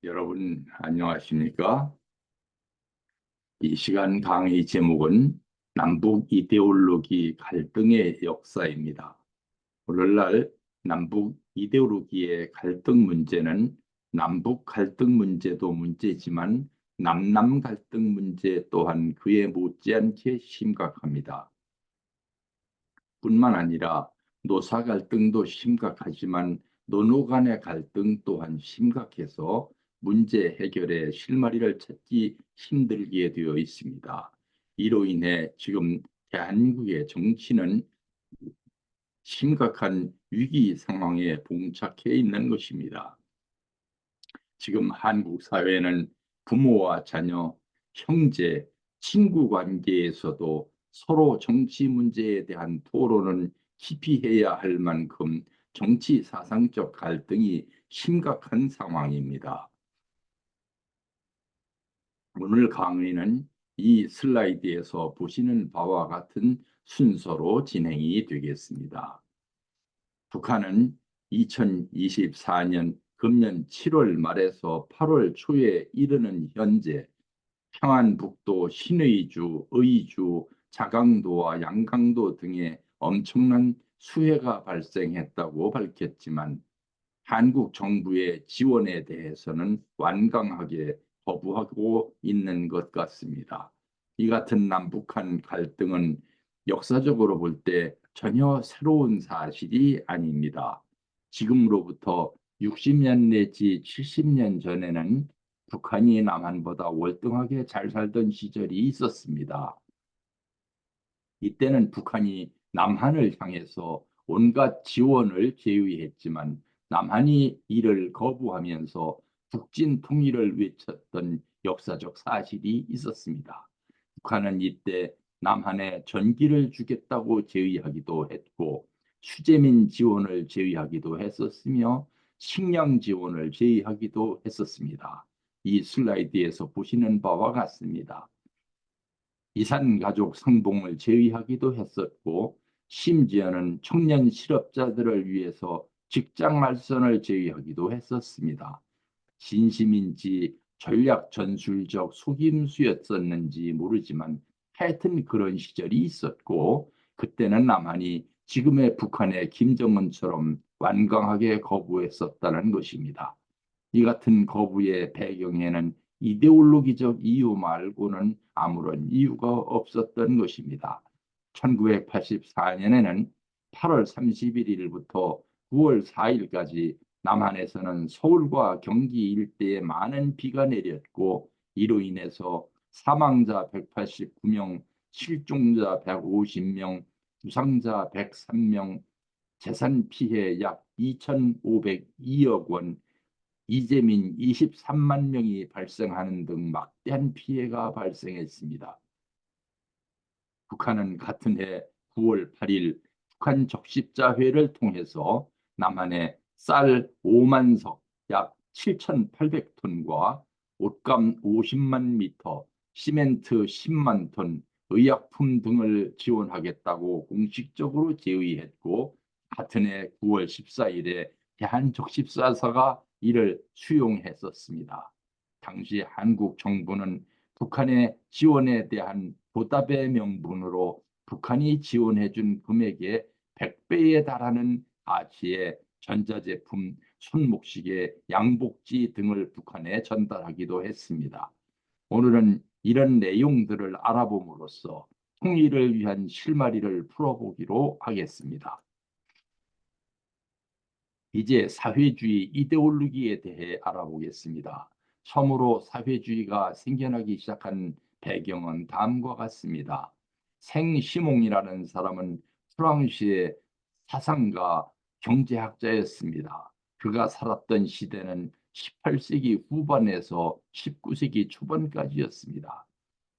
여러분 안녕하십니까? 이 시간 강의 제목은 남북 이데올로기 갈등의 역사입니다. 오늘날 남북 이데올로기의 갈등 문제는 남북 갈등 문제도 문제지만 남남 갈등 문제 또한 그에 못지않게 심각합니다. 뿐만 아니라 노사 갈등도 심각하지만 노노 간의 갈등 또한 심각해서 문제 해결의 실마리를 찾기 힘들게 되어 있습니다. 이로 인해 지금 대한민국의 정치는 심각한 위기 상황에 봉착해 있는 것입니다. 지금 한국 사회는 부모와 자녀, 형제, 친구 관계에서도 서로 정치 문제에 대한 토론은 깊이 해야 할 만큼 정치 사상적 갈등이 심각한 상황입니다. 오늘 강의는 이 슬라이드에서 보시는 바와 같은 순서로 진행이 되겠습니다. 북한은 2024년 금년 7월 말에서 8월 초에 이르는 현재 평안북도 신의주, 의주, 자강도와 양강도 등에 엄청난 수해가 발생했다고 밝혔지만 한국 정부의 지원에 대해서는 완강하게 거부하고 있는 것 같습니다. 이 같은 남북한 갈등은 역사적으로 볼 때 전혀 새로운 사실이 아닙니다. 지금으로부터 60년 내지 70년 전에는 북한이 남한보다 월등하게 잘 살던 시절이 있었습니다. 이때는 북한이 남한을 향해서 온갖 지원을 제의했지만 남한이 이를 거부하면서 북진 통일을 외쳤던 역사적 사실이 있었습니다. 북한은 이때 남한에 전기를 주겠다고 제의하기도 했고 수재민 지원을 제의하기도 했었으며 식량 지원을 제의하기도 했었습니다. 이 슬라이드에서 보시는 바와 같습니다. 이산가족 상봉을 제의하기도 했었고 심지어는 청년 실업자들을 위해서 직장 알선을 제의하기도 했었습니다. 진심인지 전략 전술적 속임수였었는지 모르지만 하여튼 그런 시절이 있었고 그때는 남한이 지금의 북한의 김정은처럼 완강하게 거부했었다는 것입니다. 이 같은 거부의 배경에는 이데올로기적 이유 말고는 아무런 이유가 없었던 것입니다. 1984년에는 8월 31일부터 9월 4일까지 남한에서는 서울과 경기 일대에 많은 비가 내렸고 이로 인해서 사망자 189명, 실종자 150명, 부상자 103명, 재산 피해 약 2,502억 원, 이재민 23만 명이 발생하는 등 막대한 피해가 발생했습니다. 북한은 같은 해 9월 8일 북한 적십자회를 통해서 남한에 쌀 5만 석, 약 7,800톤과 옷감 50만 미터, 시멘트 10만 톤, 의약품 등을 지원하겠다고 공식적으로 제의했고 같은 해 9월 14일에 대한적십사사가 이를 수용했었습니다. 당시 한국 정부는 북한의 지원에 대한 보답의 명분으로 북한이 지원해준 금액의 100배에 달하는 가치의 전자제품, 손목시계, 양복지 등을 북한에 전달하기도 했습니다. 오늘은 이런 내용들을 알아봄으로써 통일을 위한 실마리를 풀어보기로 하겠습니다. 이제 사회주의 이데올로기에 대해 알아보겠습니다. 처음으로 사회주의가 생겨나기 시작한 배경은 다음과 같습니다. 생시몽이라는 사람은 프랑스의 사상가, 경제학자였습니다. 그가 살았던 시대는 18세기 후반에서 19세기 초반까지였습니다.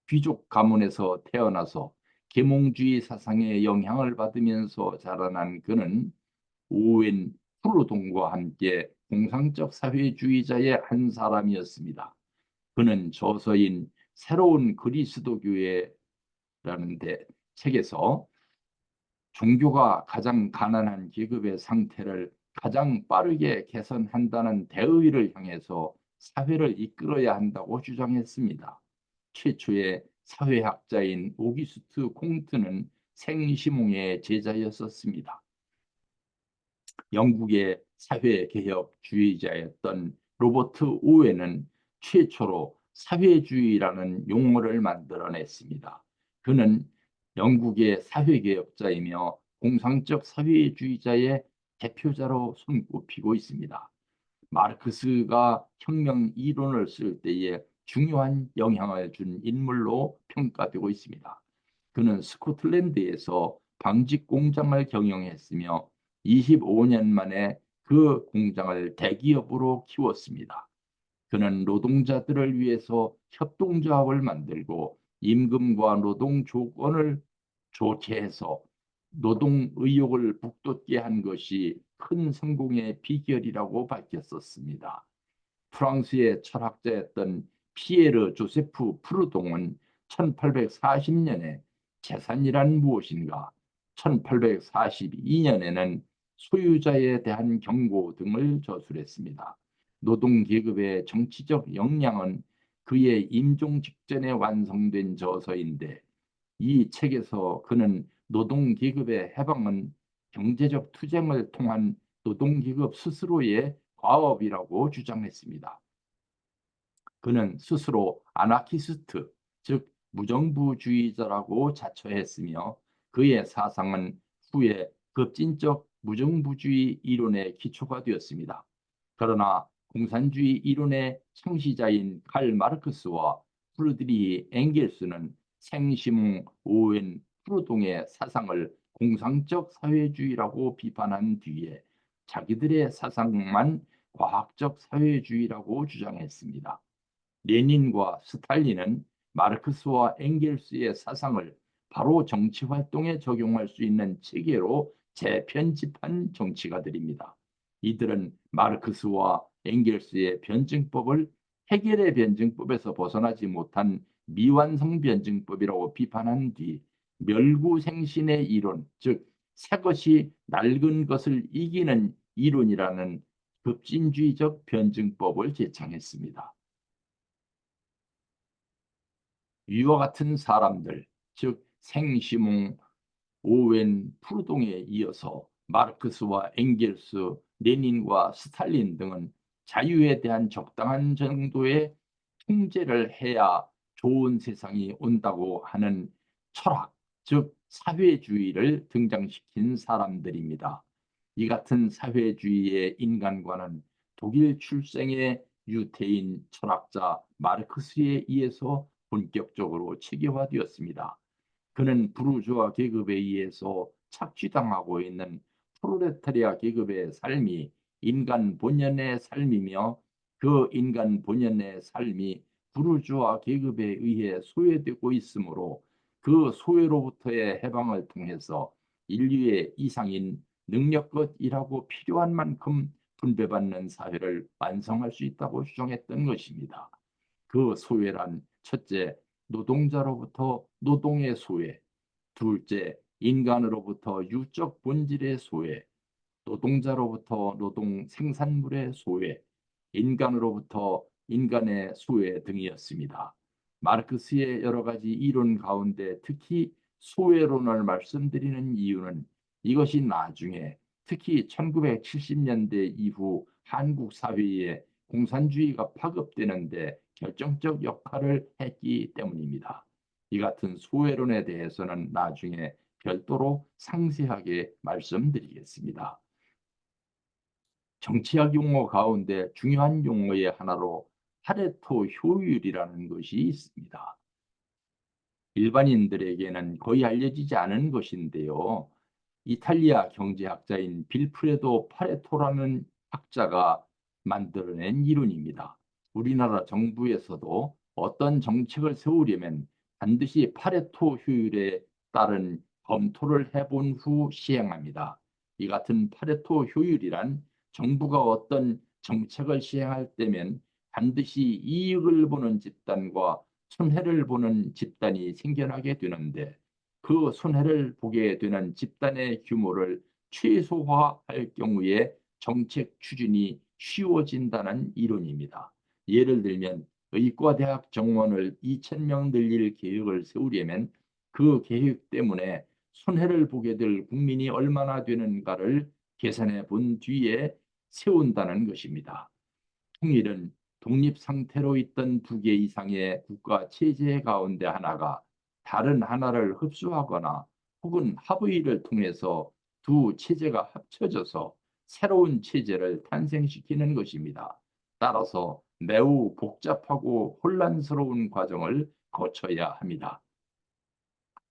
귀족 가문에서 태어나서 계몽주의 사상의 영향을 받으면서 자라난 그는 오웬 프루동과 함께 공상적 사회주의자의 한 사람이었습니다. 그는 저서인 새로운 그리스도교회라는 책에서 종교가 가장 가난한 계급의 상태를 가장 빠르게 개선한다는 대의를 향해서 사회를 이끌어야 한다고 주장했습니다. 최초의 사회학자인 오기스트 콩트는 생시몽의 제자였었습니다. 영국의 사회개혁주의자였던 로버트 오웬은 최초로 사회주의라는 용어를 만들어냈습니다. 그는 영국의 사회개혁자이며 공상적 사회주의자의 대표자로 손꼽히고 있습니다. 마르크스가 혁명 이론을 쓸 때에 중요한 영향을 준 인물로 평가되고 있습니다. 그는 스코틀랜드에서 방직 공장을 경영했으며 25년 만에 그 공장을 대기업으로 키웠습니다. 그는 노동자들을 위해서 협동조합을 만들고 임금과 노동 조건을 좋게 해서 노동 의욕을 북돋게 한 것이 큰 성공의 비결이라고 밝혔었습니다. 프랑스의 철학자였던 피에르 조세프 프루동은 1840년에 재산이란 무엇인가, 1842년에는 소유자에 대한 경고 등을 저술했습니다. 노동계급의 정치적 역량은 그의 임종 직전에 완성된 저서인데 이 책에서 그는 노동계급의 해방은 경제적 투쟁을 통한 노동계급 스스로의 과업이라고 주장했습니다. 그는 스스로 아나키스트, 즉 무정부주의자라고 자처했으며 그의 사상은 후에 급진적 무정부주의 이론의 기초가 되었습니다. 그러나 공산주의 이론의 창시자인 칼 마르크스와 프르드리히 엥겔스는 생시몽 오웬 프루동의 사상을 공상적 사회주의라고 비판한 뒤에 자기들의 사상만 과학적 사회주의라고 주장했습니다. 레닌과 스탈린은 마르크스와 엥겔스의 사상을 바로 정치 활동에 적용할 수 있는 체계로 재편집한 정치가들입니다. 이들은 마르크스와 엥겔스의 변증법을 헤겔의 변증법에서 벗어나지 못한 미완성 변증법이라고 비판한 뒤 멸구생신의 이론, 즉 새것이 낡은 것을 이기는 이론이라는 급진주의적 변증법을 제창했습니다. 위와 같은 사람들, 즉 생시몽, 오웬, 프루동에 이어서 마르크스와 엥겔스, 레닌과 스탈린 등은 자유에 대한 적당한 정도의 통제를 해야 좋은 세상이 온다고 하는 철학, 즉 사회주의를 등장시킨 사람들입니다. 이 같은 사회주의의 인간관은 독일 출생의 유태인 철학자 마르크스에 의해서 본격적으로 체계화되었습니다. 그는 부르주아 계급에 의해서 착취당하고 있는 프롤레타리아 계급의 삶이 인간 본연의 삶이며 그 인간 본연의 삶이 부르주아 계급에 의해 소외되고 있으므로 그 소외로부터의 해방을 통해서 인류의 이상인 능력껏 일하고 필요한 만큼 분배받는 사회를 완성할 수 있다고 주장했던 것입니다. 그 소외란 첫째, 노동자로부터 노동의 소외, 둘째, 인간으로부터 유적 본질의 소외, 노동자로부터 노동 생산물의 소외, 인간으로부터 인간의 소외 등이었습니다. 마르크스의 여러 가지 이론 가운데 특히 소외론을 말씀드리는 이유는 이것이 나중에 특히 1970년대 이후 한국 사회에 공산주의가 파급되는데 결정적 역할을 했기 때문입니다. 이 같은 소외론에 대해서는 나중에 별도로 상세하게 말씀드리겠습니다. 정치학 용어 가운데 중요한 용어의 하나로 파레토 효율이라는 것이 있습니다. 일반인들에게는 거의 알려지지 않은 것인데요. 이탈리아 경제학자인 빌프레도 파레토라는 학자가 만들어낸 이론입니다. 우리나라 정부에서도 어떤 정책을 세우려면 반드시 파레토 효율에 따른 검토를 해본 후 시행합니다. 이 같은 파레토 효율이란 정부가 어떤 정책을 시행할 때면 반드시 이익을 보는 집단과 손해를 보는 집단이 생겨나게 되는데 그 손해를 보게 되는 집단의 규모를 최소화할 경우에 정책 추진이 쉬워진다는 이론입니다. 예를 들면 의과대학 정원을 2,000명 늘릴 계획을 세우려면 그 계획 때문에 손해를 보게 될 국민이 얼마나 되는가를 계산해 본 뒤에 세운다는 것입니다. 통일은 독립 상태로 있던 두 개 이상의 국가 체제 가운데 하나가 다른 하나를 흡수하거나 혹은 합의를 통해서 두 체제가 합쳐져서 새로운 체제를 탄생시키는 것입니다. 따라서 매우 복잡하고 혼란스러운 과정을 거쳐야 합니다.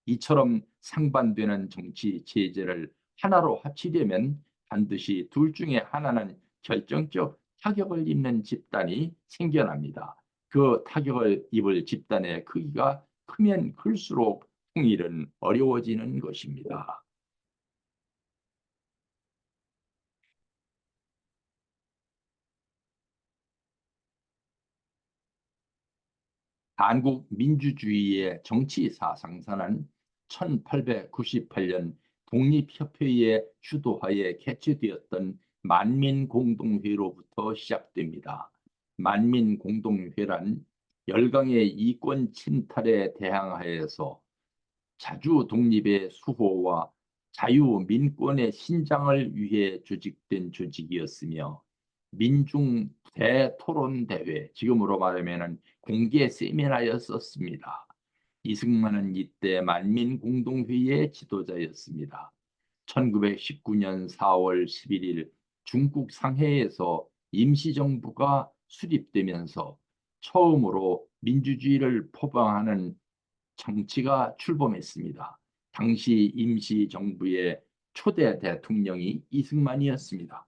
이처럼 상반되는 정치 체제를 하나로 합치려면 반드시 둘 중에 하나는 결정적 타격을 입는 집단이 생겨납니다. 그 타격을 입을 집단의 크기가 크면 클수록 통일은 어려워지는 것입니다. 한국 민주주의의 정치 사상사는 1898년 독립협회의 주도하에 개최되었던 만민공동회로부터 시작됩니다. 만민공동회란 열강의 이권 침탈에 대항하여서 자주 독립의 수호와 자유민권의 신장을 위해 조직된 조직이었으며 민중 대토론대회, 지금으로 말하면 공개 세미나였었습니다. 이승만은 이때 만민공동회의의 지도자였습니다. 1919년 4월 11일 중국 상해에서 임시정부가 수립되면서 처음으로 민주주의를 표방하는 정치가 출범했습니다. 당시 임시정부의 초대 대통령이 이승만이었습니다.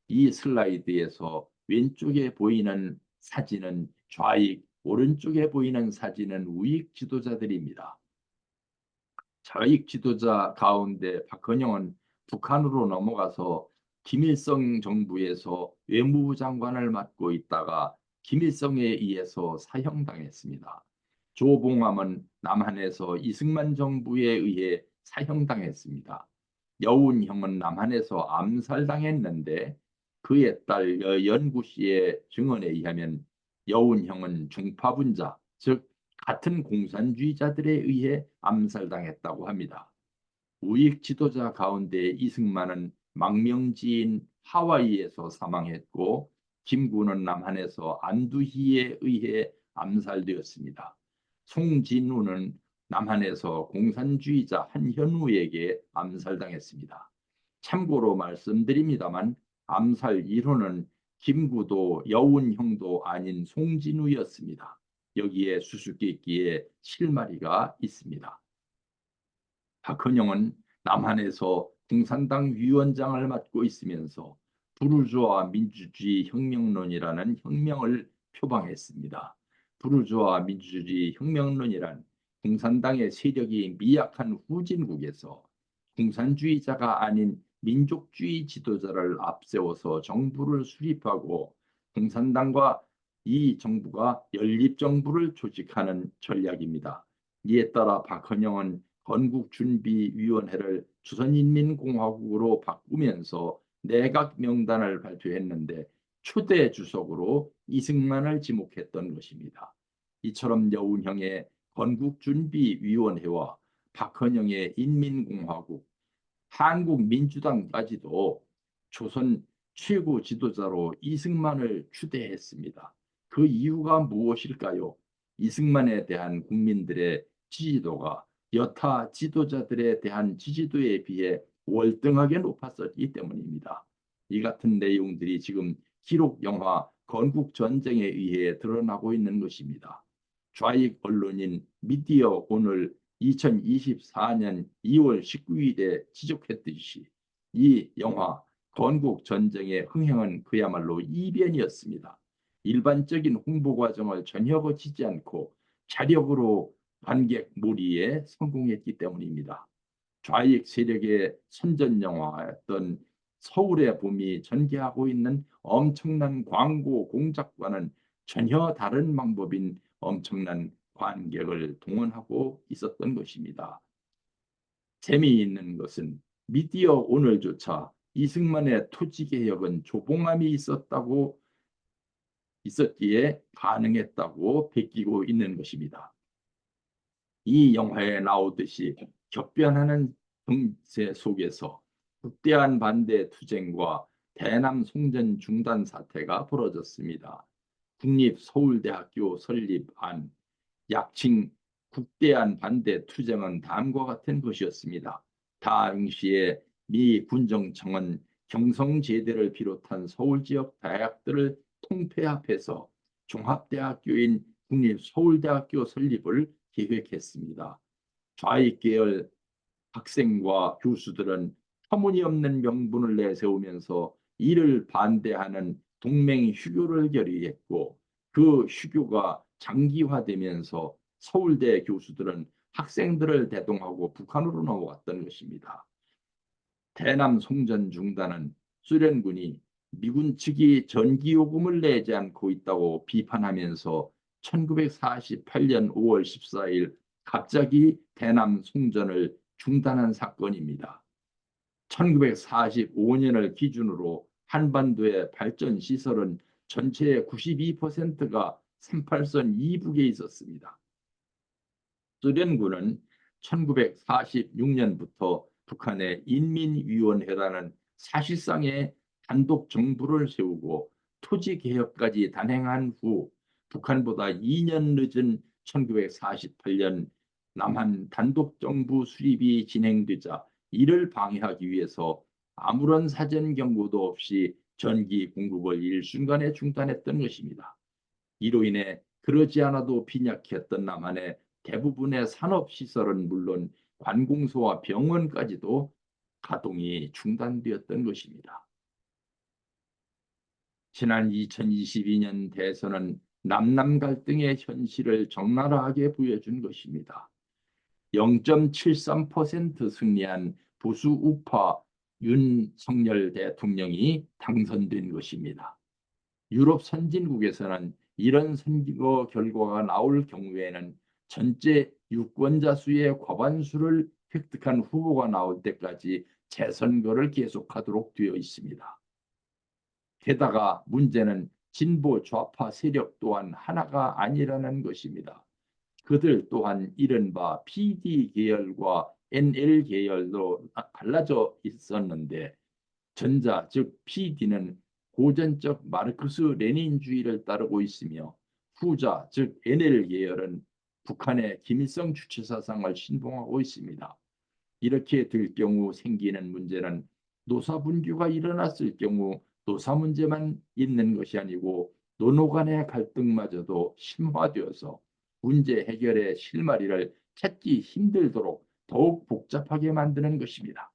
이 슬라이드에서 왼쪽에 보이는 사진은 좌익, 오른쪽에 보이는 사진은 우익 지도자들입니다. 좌익 지도자 가운데 박헌영은 북한으로 넘어가서 김일성 정부에서 외무부 장관을 맡고 있다가 김일성에 의해서 사형당했습니다. 조봉암은 남한에서 이승만 정부에 의해 사형당했습니다. 여운형은 남한에서 암살당했는데 그의 딸 연구 씨의 증언에 의하면 여운형은 중파분자, 즉 같은 공산주의자들에 의해 암살당했다고 합니다. 우익 지도자 가운데 이승만은 망명지인 하와이에서 사망했고 김구는 남한에서 안두희에 의해 암살되었습니다. 송진우는 남한에서 공산주의자 한현우에게 암살당했습니다. 참고로 말씀드립니다만 암살 일호는 김구도 여운형도 아닌 송진우였습니다. 여기에 수수께끼에 실마리가 있습니다. 박헌영은 남한에서 공산당 위원장을 맡고 있으면서 부르주아 민주주의 혁명론이라는 혁명을 표방했습니다. 부르주아 민주주의 혁명론이란 공산당의 세력이 미약한 후진국에서 공산주의자가 아닌 민족주의 지도자를 앞세워서 정부를 수립하고 공산당과 이 정부가 연립정부를 조직하는 전략입니다. 이에 따라 박헌영은 건국준비위원회를 조선인민공화국으로 바꾸면서 내각 명단을 발표했는데 초대 주석으로 이승만을 지목했던 것입니다. 이처럼 여운형의 건국준비위원회와 박헌영의 인민공화국, 한국민주당까지도 조선 최고 지도자로 이승만을 추대했습니다. 그 이유가 무엇일까요? 이승만에 대한 국민들의 지지도가 여타 지도자들에 대한 지지도에 비해 월등하게 높았었기 때문입니다. 이 같은 내용들이 지금 기록 영화 건국전쟁에 의해 드러나고 있는 것입니다. 좌익 언론인 미디어 오늘 2024년 2월 19일에 지적했듯이 이 영화 건국전쟁의 흥행은 그야말로 이변이었습니다. 일반적인 홍보 과정을 전혀 거치지 않고 자력으로 관객 몰이에 성공했기 때문입니다. 좌익 세력의 선전 영화였던 서울의 봄이 전개하고 있는 엄청난 광고 공작과는 전혀 다른 방법인 엄청난 관객을 동원하고 있었던 것입니다. 재미있는 것은 미디어 오늘조차 이승만의 토지개혁은 조봉암이 있었다고 있었기에 가능했다고 베끼고 있는 것입니다. 이 영화에 나오듯이 격변하는 정세 속에서 극대한 반대 투쟁과 대남 송전 중단 사태가 벌어졌습니다. 국립서울대학교 설립안 약칭 국대한 반대 투쟁은 다음과 같은 것이었습니다. 당시에 미 군정청은 경성제대를 비롯한 서울 지역 대학들을 통폐합해서 종합대학교인 국립서울대학교 설립을 계획했습니다. 좌익 계열 학생과 교수들은 터무니없는 명분을 내세우면서 이를 반대하는 동맹 휴교를 결의했고 그 휴교가 장기화되면서 서울대 교수들은 학생들을 대동하고 북한으로 넘어갔던 것입니다. 대남 송전 중단은 소련군이 미군 측이 전기요금을 내지 않고 있다고 비판하면서 1948년 5월 14일 갑자기 대남 송전을 중단한 사건입니다. 1945년을 기준으로 한반도의 발전 시설은 전체의 92%가 38선 이북에 있었습니다. 소련군은 1946년부터 북한의 인민위원회라는 사실상의 단독 정부를 세우고 토지 개혁까지 단행한 후 북한보다 2년 늦은 1948년 남한 단독 정부 수립이 진행되자 이를 방해하기 위해서 아무런 사전 경고도 없이 전기 공급을 일순간에 중단했던 것입니다. 이로 인해 그러지 않아도 빈약했던 남한의 대부분의 산업시설은 물론 관공서와 병원까지도 가동이 중단되었던 것입니다. 지난 2022년 대선은 남남 갈등의 현실을 적나라하게 보여준 것입니다. 0.73% 승리한 보수 우파 윤석열 대통령이 당선된 것입니다. 유럽 선진국에서는 이런 선거 결과가 나올 경우에는 전체 유권자 수의 과반수를 획득한 후보가 나올 때까지 재선거를 계속하도록 되어 있습니다. 게다가 문제는 진보 좌파 세력 또한 하나가 아니라는 것입니다. 그들 또한 이른바 PD 계열과 NL 계열로 갈라져 있었는데 전자 즉 PD는 고전적 마르크스 레닌주의를 따르고 있으며 후자 즉 NL 계열은 북한의 김일성 주체 사상을 신봉하고 있습니다. 이렇게 될 경우 생기는 문제는 노사 분규가 일어났을 경우 노사 문제만 있는 것이 아니고 노노 간의 갈등마저도 심화되어서 문제 해결의 실마리를 찾기 힘들도록 더욱 복잡하게 만드는 것입니다.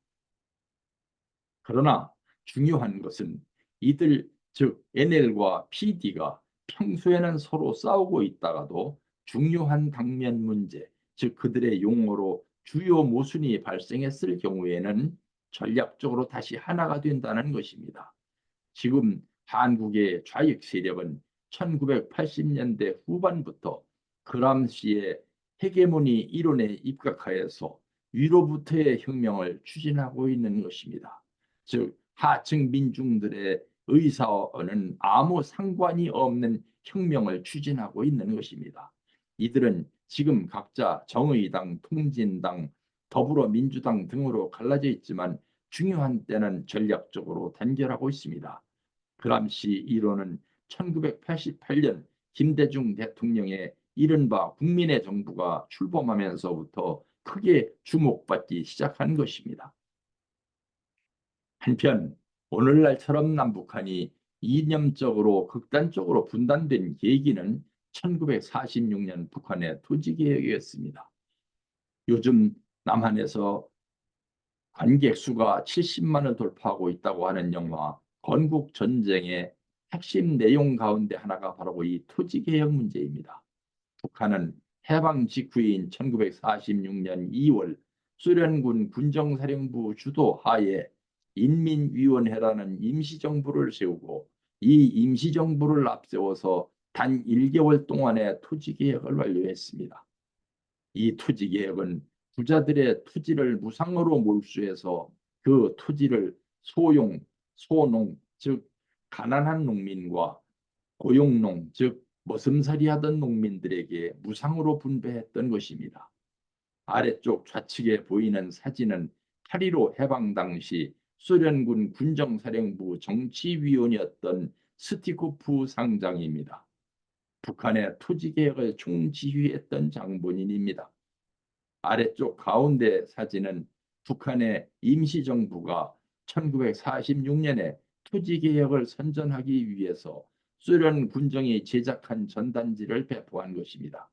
그러나 중요한 것은 이들 즉 NL과 PD가 평소에는 서로 싸우고 있다가도 중요한 당면 문제 즉 그들의 용어로 주요 모순이 발생했을 경우에는 전략적으로 다시 하나가 된다는 것입니다. 지금 한국의 좌익 세력은 1980년대 후반부터 그람시의 헤게모니 이론에 입각하여서 위로부터의 혁명을 추진하고 있는 것입니다. 즉 하층 민중들의 의사와는 아무 상관이 없는 혁명을 추진하고 있는 것입니다. 이들은 지금 각자 정의당, 통진당, 더불어민주당 등으로 갈라져 있지만 중요한 때는 전략적으로 단결하고 있습니다. 그람시 이론은 1988년 김대중 대통령의 이른바 국민의 정부가 출범하면서부터 크게 주목받기 시작한 것입니다. 한편 오늘날처럼 남북한이 이념적으로 극단적으로 분단된 계기는 1946년 북한의 토지개혁이었습니다. 요즘 남한에서 관객 수가 70만을 돌파하고 있다고 하는 영화 건국 전쟁의 핵심 내용 가운데 하나가 바로 이 토지개혁 문제입니다. 북한은 해방 직후인 1946년 2월 소련군 군정사령부 주도 하에 인민위원회라는 임시정부를 세우고 이 임시정부를 앞세워서 단 1개월 동안의 토지개혁을 완료했습니다. 이 토지개혁은 부자들의 토지를 무상으로 몰수해서 그 토지를 소용, 소농, 즉 가난한 농민과 고용농, 즉 머슴살이 하던 농민들에게 무상으로 분배했던 것입니다. 아래쪽 좌측에 보이는 사진은 8.15 해방 당시 소련군 군정사령부 정치위원이었던 스티코프 상장입니다. 북한의 토지개혁을 총지휘했던 장본인입니다. 아래쪽 가운데 사진은 북한의 임시정부가 1946년에 토지개혁을 선전하기 위해서 소련 군정이 제작한 전단지를 배포한 것입니다.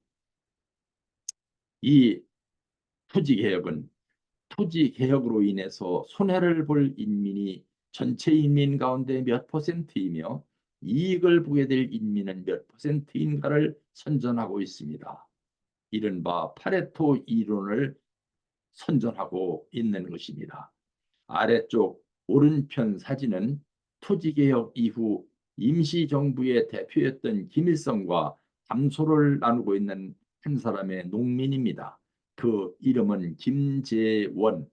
이 토지개혁은 토지개혁으로 인해서 손해를 볼 인민이 전체 인민 가운데 몇 퍼센트이며 이익을 보게 될 인민은 몇 퍼센트인가를 선전하고 있습니다. 이른바 파레토 이론을 선전하고 있는 것입니다. 아래쪽 오른편 사진은 토지개혁 이후 임시정부의 대표였던 김일성과 담소를 나누고 있는 한 사람의 농민입니다. 그 이름은 김재원.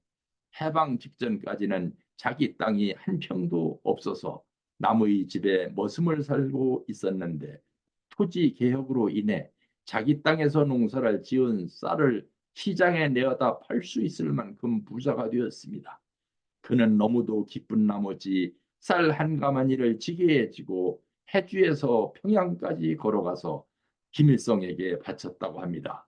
해방 직전까지는 자기 땅이 한 평도 없어서 남의 집에 머슴을 살고 있었는데 토지 개혁으로 인해 자기 땅에서 농사를 지은 쌀을 시장에 내어다 팔 수 있을 만큼 부자가 되었습니다. 그는 너무도 기쁜 나머지 쌀 한 가마니를 지게에 지고 해주에서 평양까지 걸어가서 김일성에게 바쳤다고 합니다.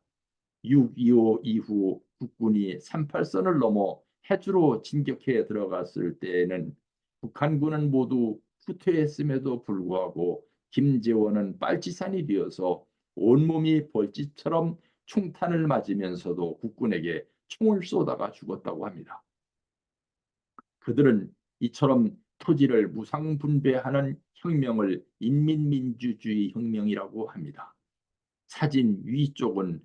6.25 이후 국군이 38선을 넘어 해주로 진격해 들어갔을 때에는 북한군은 모두 후퇴했음에도 불구하고 김재원은 빨치산이 되어서 온몸이 벌집처럼 총탄을 맞으면서도 국군에게 총을 쏘다가 죽었다고 합니다. 그들은 이처럼 토지를 무상분배하는 혁명을 인민민주주의 혁명이라고 합니다. 사진 위쪽은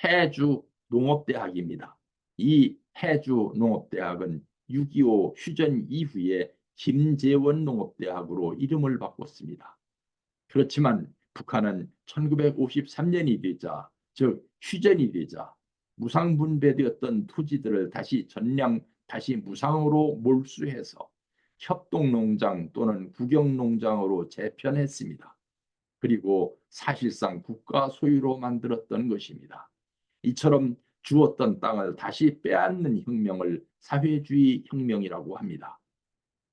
해주 농업대학입니다. 이 해주 농업대학은 6.25 휴전 이후에 김재원 농업대학으로 이름을 바꿨습니다. 그렇지만 북한은 1953년이 되자, 즉 휴전이 되자 무상분배되었던 토지들을 다시 무상으로 몰수해서 협동농장 또는 국영농장으로 재편했습니다. 그리고 사실상 국가 소유로 만들었던 것입니다. 이처럼 주었던 땅을 다시 빼앗는 혁명을 사회주의 혁명이라고 합니다.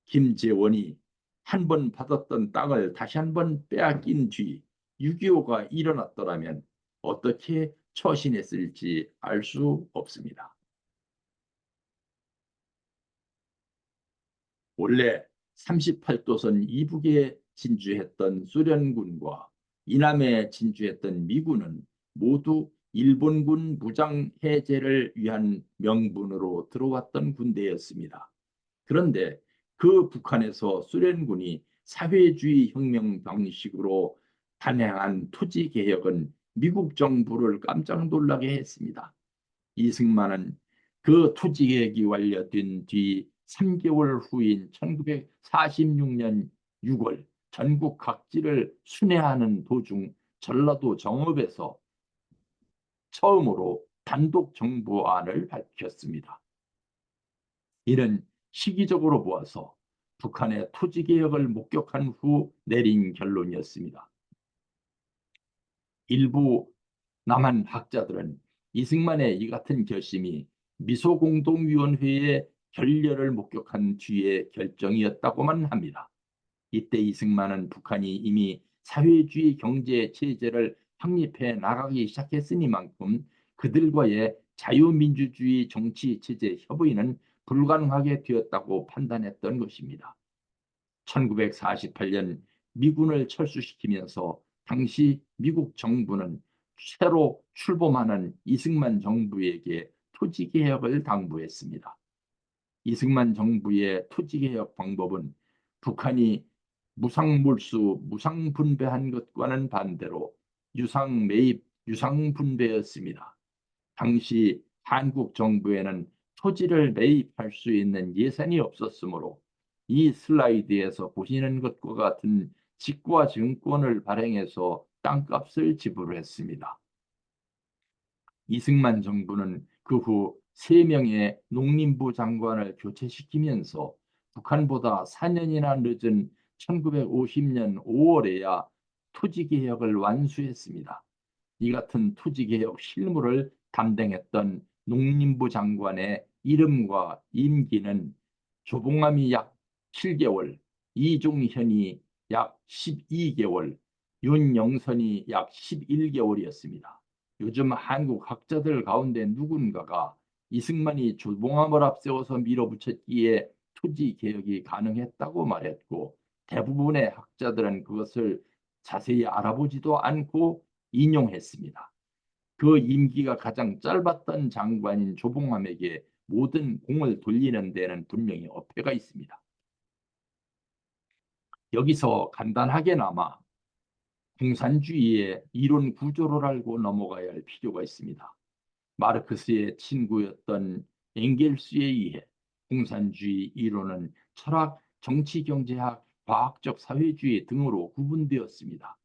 김재원이 한 번 받았던 땅을 다시 한 번 빼앗긴 뒤 6.25가 일어났더라면 어떻게 처신했을지 알 수 없습니다. 원래 38도선 이북에 진주했던 소련군과 이남에 진주했던 미군은 모두 일본군 무장 해제를 위한 명분으로 들어왔던 군대였습니다. 그런데 그 북한에서 소련군이 사회주의 혁명 방식으로 단행한 토지 개혁은 미국 정부를 깜짝 놀라게 했습니다. 이승만은 그 토지 개혁이 완료된 뒤 3개월 후인 1946년 6월 전국 각지를 순회하는 도중 전라도 정읍에서 처음으로 단독 정부안을 밝혔습니다. 이는 시기적으로 보아서 북한의 토지 개혁을 목격한 후 내린 결론이었습니다. 일부 남한 학자들은 이승만의 이 같은 결심이 미소공동위원회의 결렬을 목격한 뒤의 결정이었다고만 합니다. 이때 이승만은 북한이 이미 사회주의 경제 체제를 확립해 나가기 시작했으니만큼 그들과의 자유민주주의 정치 체제 협의는 불가능하게 되었다고 판단했던 것입니다. 1948년 미군을 철수시키면서 당시 미국 정부는 새로 출범하는 이승만 정부에게 토지개혁을 당부했습니다. 이승만 정부의 토지개혁 방법은 북한이 무상몰수, 무상분배한 것과는 반대로 유상매입, 유상분배였습니다. 당시 한국 정부에는 토지를 매입할 수 있는 예산이 없었으므로 이 슬라이드에서 보시는 것과 같은 직과 증권을 발행해서 땅값을 지불했습니다. 이승만 정부는 그 후 3명의 농림부 장관을 교체시키면서 북한보다 4년이나 늦은 1950년 5월에야 토지개혁을 완수했습니다. 이 같은 토지개혁 실무를 담당했던 농림부 장관의 이름과 임기는 조봉암이 약 7개월, 이종현이 약 12개월, 윤영선이 약 11개월이었습니다. 요즘 한국 학자들 가운데 누군가가 이승만이 조봉암을 앞세워서 밀어붙였기에 토지개혁이 가능했다고 말했고, 대부분의 학자들은 그것을 자세히 알아보지도 않고 인용했습니다. 그 임기가 가장 짧았던 장관인 조봉암에게 모든 공을 돌리는 데는 분명히 어폐가 있습니다. 여기서 간단하게나마 공산주의의 이론 구조를 알고 넘어가야 할 필요가 있습니다. 마르크스의 친구였던 엥겔스에 의해 공산주의 이론은 철학, 정치, 경제학, 과학적 사회주의 등으로 구분되었습니다.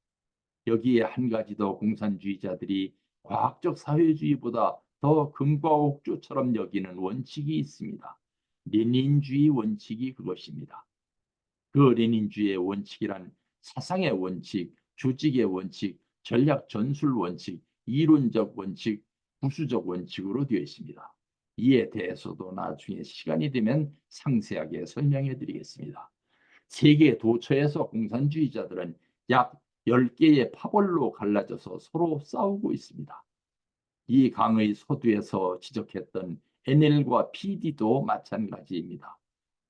여기에 한 가지 더 공산주의자들이 과학적 사회주의보다 더 금과 옥조처럼 여기는 원칙이 있습니다. 레닌주의 원칙이 그것입니다. 그 레닌주의의 원칙이란 사상의 원칙, 조직의 원칙, 전략 전술 원칙, 이론적 원칙, 부수적 원칙으로 되어 있습니다. 이에 대해서도 나중에 시간이 되면 상세하게 설명해 드리겠습니다. 세계 도처에서 공산주의자들은 약 10개의 파벌로 갈라져서 서로 싸우고 있습니다. 이 강의 서두에서 지적했던 NL과 PD도 마찬가지입니다.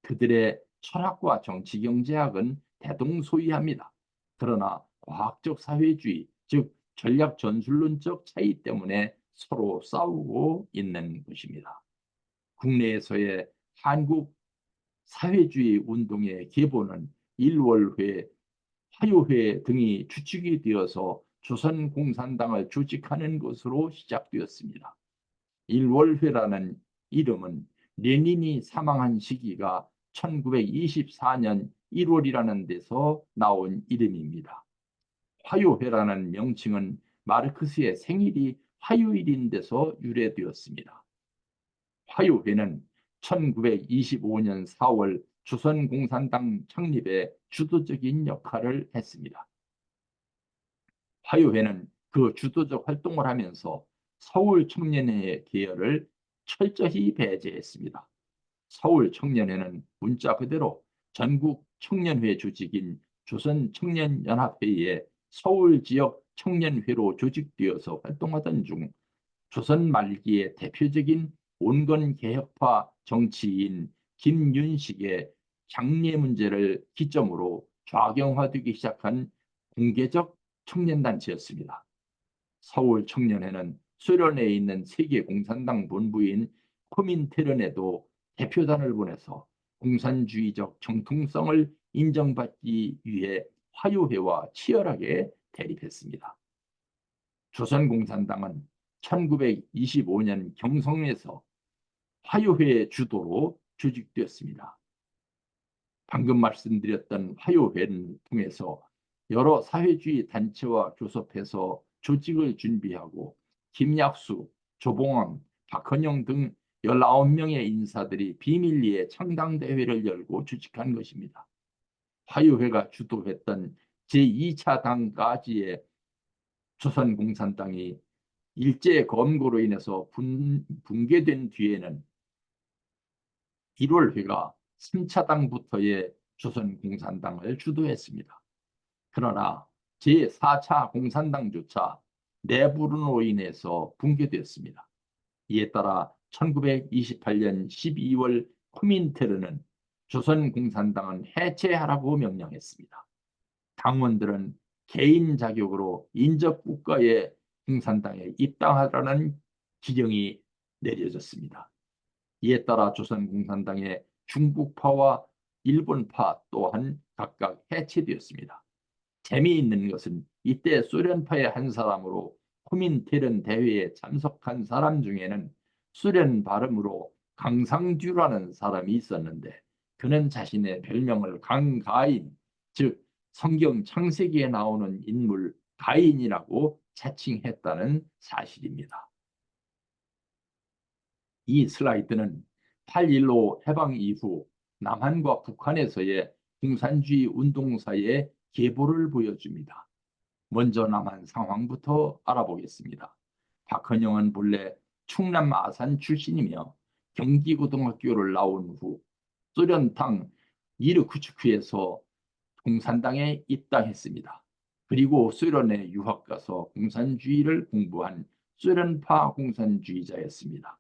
그들의 철학과 정치경제학은 대동소이합니다. 그러나 과학적 사회주의, 즉 전략 전술론적 차이 때문에 서로 싸우고 있는 것입니다. 국내에서의 한국 사회주의 운동의 계보는 일월회, 화요회 등이 주축이 되어서 조선공산당을 조직하는 것으로 시작되었습니다. 일월회라는 이름은 레닌이 사망한 시기가 1924년 1월이라는 데서 나온 이름입니다. 화요회라는 명칭은 마르크스의 생일이 화요일인 데서 유래되었습니다. 화요회는 1925년 4월 조선공산당 창립에 주도적인 역할을 했습니다. 화요회는 그 주도적 활동을 하면서 서울청년회의 계열을 철저히 배제했습니다. 서울청년회는 문자 그대로 전국 청년회 조직인 조선청년연합회의 서울지역 청년회로 조직되어서 활동하던 중 조선 말기의 대표적인 온건개혁파 정치인 김윤식의 장례 문제를 기점으로 좌경화되기 시작한 공개적 청년단체였습니다. 서울청년회는 소련에 있는 세계공산당 본부인 코민테른에도 대표단을 보내서 공산주의적 정통성을 인정받기 위해 화요회와 치열하게 대립했습니다. 조선공산당은 1925년 경성에서 화요회 주도로 조직되었습니다. 방금 말씀드렸던 화요회를 통해서 여러 사회주의 단체와 교섭해서 조직을 준비하고 김약수, 조봉암, 박헌영 등 19명의 인사들이 비밀리에 창당대회를 열고 조직한 것입니다. 화요회가 주도했던 제2차 당까지의 조선공산당이 일제 검거로 인해서 붕괴된 뒤에는 1월회가 3차 당부터의 조선공산당을 주도했습니다. 그러나 제4차 공산당조차 내부로 인해서 붕괴되었습니다. 이에 따라 1928년 12월 코민테르는 조선공산당은 해체하라고 명령했습니다. 당원들은 개인 자격으로 인접국가의 공산당에 입당하라는 지령이 내려졌습니다. 이에 따라 조선공산당의 중국파와 일본파 또한 각각 해체되었습니다. 재미있는 것은 이때 소련파의 한 사람으로 코민테른 대회에 참석한 사람 중에는 소련 발음으로 강상규라는 사람이 있었는데, 그는 자신의 별명을 강가인, 즉 성경 창세기에 나오는 인물 가인이라고 자칭했다는 사실입니다. 이 슬라이드는 8.15 해방 이후 남한과 북한에서의 공산주의 운동사의 계보를 보여줍니다. 먼저 남한 상황부터 알아보겠습니다. 박헌영은 본래 충남 아산 출신이며 경기고등학교를 나온 후 소련당 이르쿠츠크에서 공산당에 입당했습니다. 그리고 소련에 유학 가서 공산주의를 공부한 소련파 공산주의자였습니다.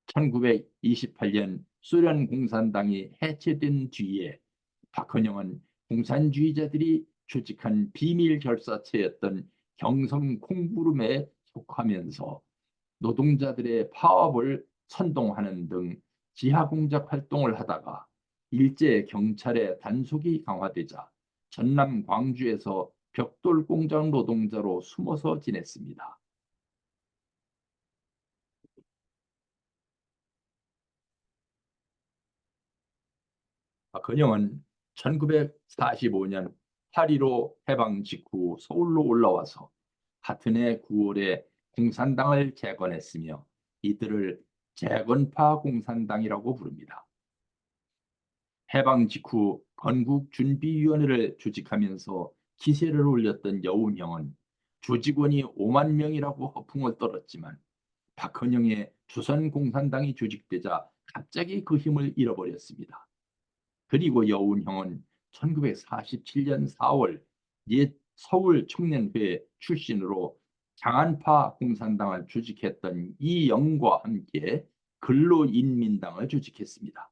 1928년 소련 공산당이 해체된 뒤에 박헌영은 공산주의자들이 조직한 비밀 결사체였던 경성 콩구름에 속하면서 노동자들의 파업을 선동하는 등 지하공작 활동을 하다가 일제 경찰의 단속이 강화되자 전남 광주에서 벽돌 공장 노동자로 숨어서 지냈습니다. 박헌영은 1945년 8.15 해방 직후 서울로 올라와서 같은 해 9월에 공산당을 재건했으며 이들을 재건파 공산당이라고 부릅니다. 해방 직후 건국준비위원회를 조직하면서 기세를 올렸던 여운형은 조직원이 5만 명이라고 허풍을 떨었지만 박헌영의 조선공산당이 조직되자 갑자기 그 힘을 잃어버렸습니다. 그리고 여운형은 1947년 4월 옛 서울 청년회 출신으로 장안파 공산당을 조직했던 이영과 함께 근로인민당을 조직했습니다.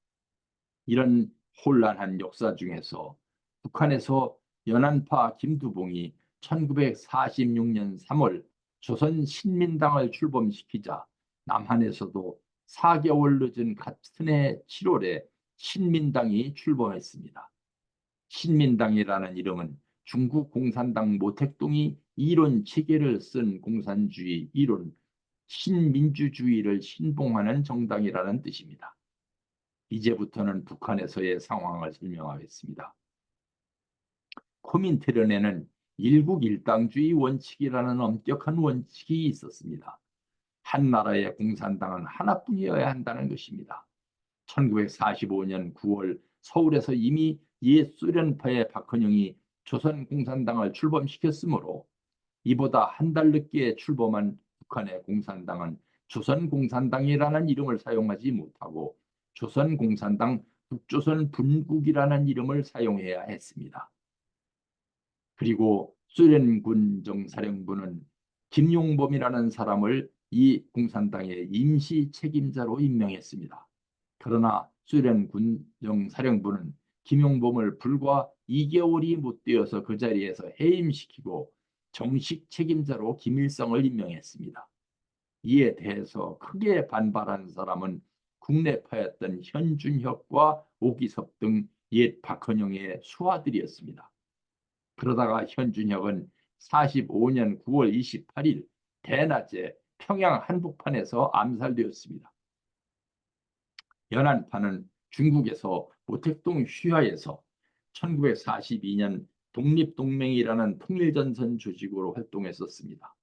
이런 혼란한 역사 중에서 북한에서 연안파 김두봉이 1946년 3월 조선신민당을 출범시키자 남한에서도 4개월 늦은 같은 해 7월에 신민당이 출범했습니다. 신민당이라는 이름은 중국 공산당 모택동이 이론 체계를 쓴 공산주의 이론 신민주주의를 신봉하는 정당이라는 뜻입니다. 이제부터는 북한에서의 상황을 설명하겠습니다. 코민테른에는 일국일당주의 원칙이라는 엄격한 원칙이 있었습니다. 한 나라의 공산당은 하나뿐이어야 한다는 것입니다. 1945년 9월 서울에서 이미 옛 소련파의 박헌영이 조선공산당을 출범시켰으므로 이보다 한 달 늦게 출범한 북한의 공산당은 조선공산당이라는 이름을 사용하지 못하고 조선공산당 북조선 분국이라는 이름을 사용해야 했습니다. 그리고 소련군 정사령부는 김용범이라는 사람을 이 공산당의 임시 책임자로 임명했습니다. 그러나 소련 군정사령부는 김용범을 불과 2개월이 못 되어서 그 자리에서 해임시키고 정식 책임자로 김일성을 임명했습니다. 이에 대해서 크게 반발한 사람은 국내파였던 현준혁과 오기섭 등 옛 박헌영의 수하들이었습니다. 그러다가 현준혁은 45년 9월 28일 대낮에 평양 한복판에서 암살되었습니다. 연안파는 중국에서 모택동 휘하에서 1942년 독립동맹이라는 통일전선 조직으로 활동했었습니다.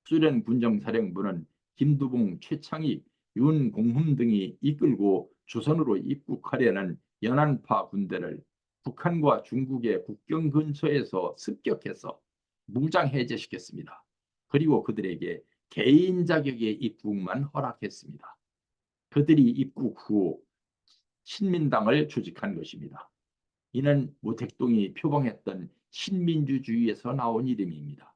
소련 군정사령부는 김두봉, 최창익, 윤공흠 등이 이끌고 조선으로 입국하려는 연안파 군대를 북한과 중국의 국경 근처에서 습격해서 무장해제시켰습니다. 그리고 그들에게 개인 자격의 입국만 허락했습니다. 그들이 입국 후 신민당을 조직한 것입니다. 이는 모택동이 표방했던 신민주주의에서 나온 이름입니다.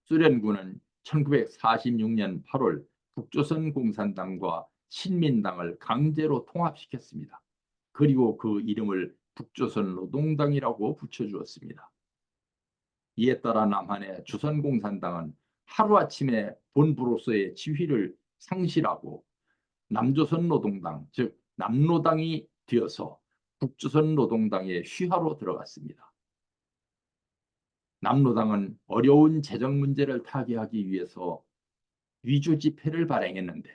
소련군은 1946년 8월 북조선 공산당과 신민당을 강제로 통합시켰습니다. 그리고 그 이름을 북조선 노동당이라고 붙여주었습니다. 이에 따라 남한의 조선공산당은 하루아침에 본부로서의 지위를 상실하고 남조선 노동당, 즉 남노당이 되어서 북조선 노동당의 휘하로 들어갔습니다. 남노당은 어려운 재정 문제를 타개하기 위해서 위조 지폐를 발행했는데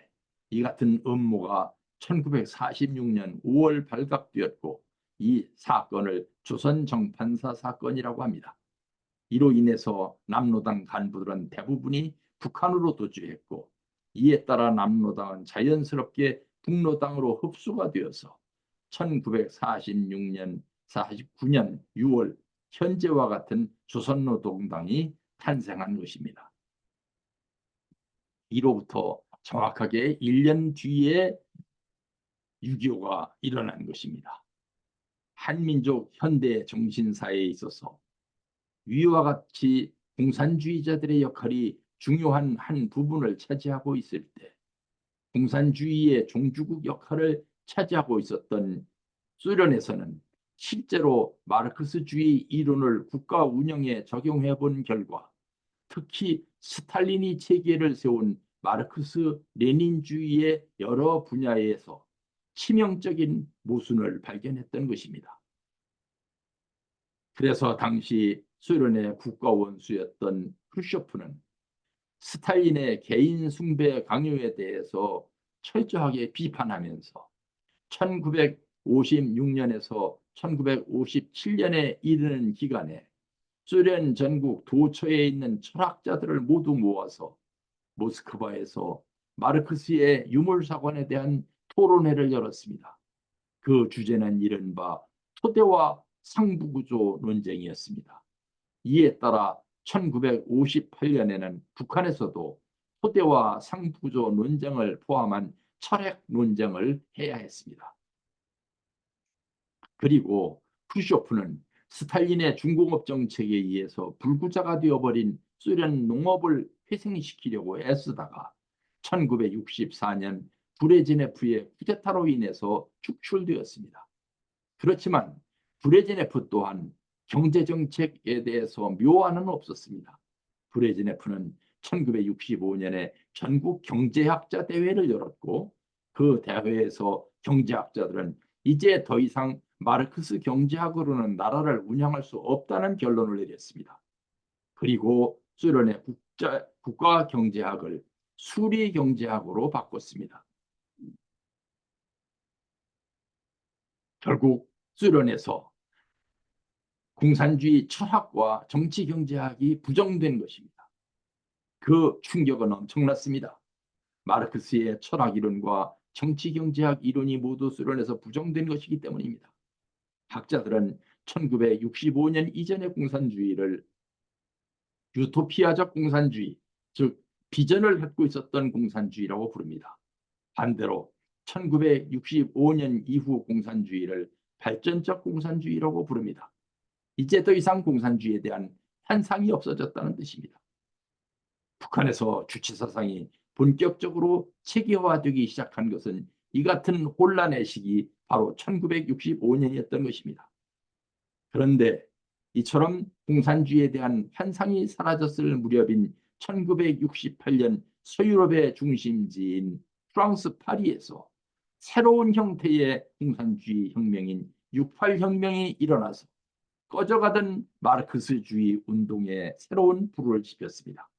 이 같은 음모가 1946년 5월 발각되었고 이 사건을 조선정판사 사건이라고 합니다. 이로 인해서 남노당 간부들은 대부분이 북한으로 도주했고 이에 따라 남노당은 자연스럽게 북노당으로 흡수가 되어서 1946년, 49년 6월 현재와 같은 조선노동당이 탄생한 것입니다. 이로부터 정확하게 1년 뒤에 6.25가 일어난 것입니다. 한민족 현대 정신사에 있어서 위와 같이 공산주의자들의 역할이 중요한 한 부분을 차지하고 있을 때 공산주의의 종주국 역할을 차지하고 있었던 소련에서는 실제로 마르크스주의 이론을 국가 운영에 적용해 본 결과 특히 스탈린이 체계를 세운 마르크스 레닌주의의 여러 분야에서 치명적인 모순을 발견했던 것입니다. 그래서 당시 소련의 국가원수였던 크루셰프는 스탈린의 개인 숭배 강요에 대해서 철저하게 비판하면서 1956년에서 1957년에 이르는 기간에 소련 전국 도처에 있는 철학자들을 모두 모아서 모스크바에서 마르크스의 유물사관에 대한 토론회를 열었습니다. 그 주제는 이른바 토대와 상부구조 논쟁이었습니다. 이에 따라 1958년에는 북한에서도 토대와 상부구조 논쟁을 포함한 철학 논쟁을 해야 했습니다. 그리고 크루셰프는 스탈린의 중공업 정책에 의해서 불구자가 되어버린 소련 농업을 회생시키려고 애쓰다가 1964년 브레즈네프의 쿠데타로 인해서 축출되었습니다. 그렇지만 브레즈네프 또한 경제정책에 대해서 묘안은 없었습니다. 브레즈네프는 1965년에 전국 경제학자 대회를 열었고 그 대회에서 경제학자들은 이제 더 이상 마르크스 경제학으로는 나라를 운영할 수 없다는 결론을 내렸습니다. 그리고 소련의 국가 경제학을 수리 경제학으로 바꿨습니다. 결국 소련에서 공산주의 철학과 정치 경제학이 부정된 것입니다. 그 충격은 엄청났습니다. 마르크스의 철학 이론과 정치 경제학 이론이 모두 소련에서 부정된 것이기 때문입니다. 학자들은 1965년 이전의 공산주의를 유토피아적 공산주의, 즉 비전을 갖고 있었던 공산주의라고 부릅니다. 반대로 1965년 이후 공산주의를 발전적 공산주의라고 부릅니다. 이제 더 이상 공산주의에 대한 환상이 없어졌다는 뜻입니다. 북한에서 주체사상이 본격적으로 체계화되기 시작한 것은 이 같은 혼란의 시기 바로 1965년이었던 것입니다. 그런데 이처럼 공산주의에 대한 환상이 사라졌을 무렵인 1968년 서유럽의 중심지인 프랑스 파리에서 새로운 형태의 공산주의 혁명인 68혁명이 일어나서 꺼져가던 마르크스주의 운동에 새로운 불을 지폈습니다.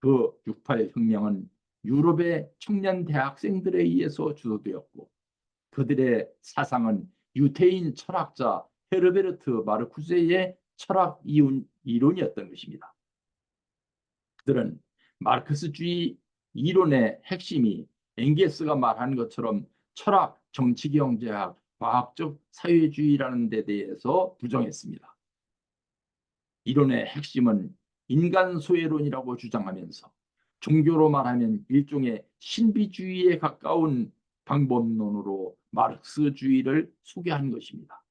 그 68혁명은 유럽의 청년 대학생들에 의해서 주도되었고 그들의 사상은 유태인 철학자 헤르베르트 마르쿠세의 철학 이론이었던 것입니다. 그들은 마르크스주의 이론의 핵심이 엥겔스가 말한 것처럼 철학, 정치경제학, 과학적 사회주의라는 데 대해서 부정했습니다. 이론의 핵심은 인간 소외론이라고 주장하면서 종교로 말하면 일종의 신비주의에 가까운 방법론으로 마르크스주의를 소개한 것입니다.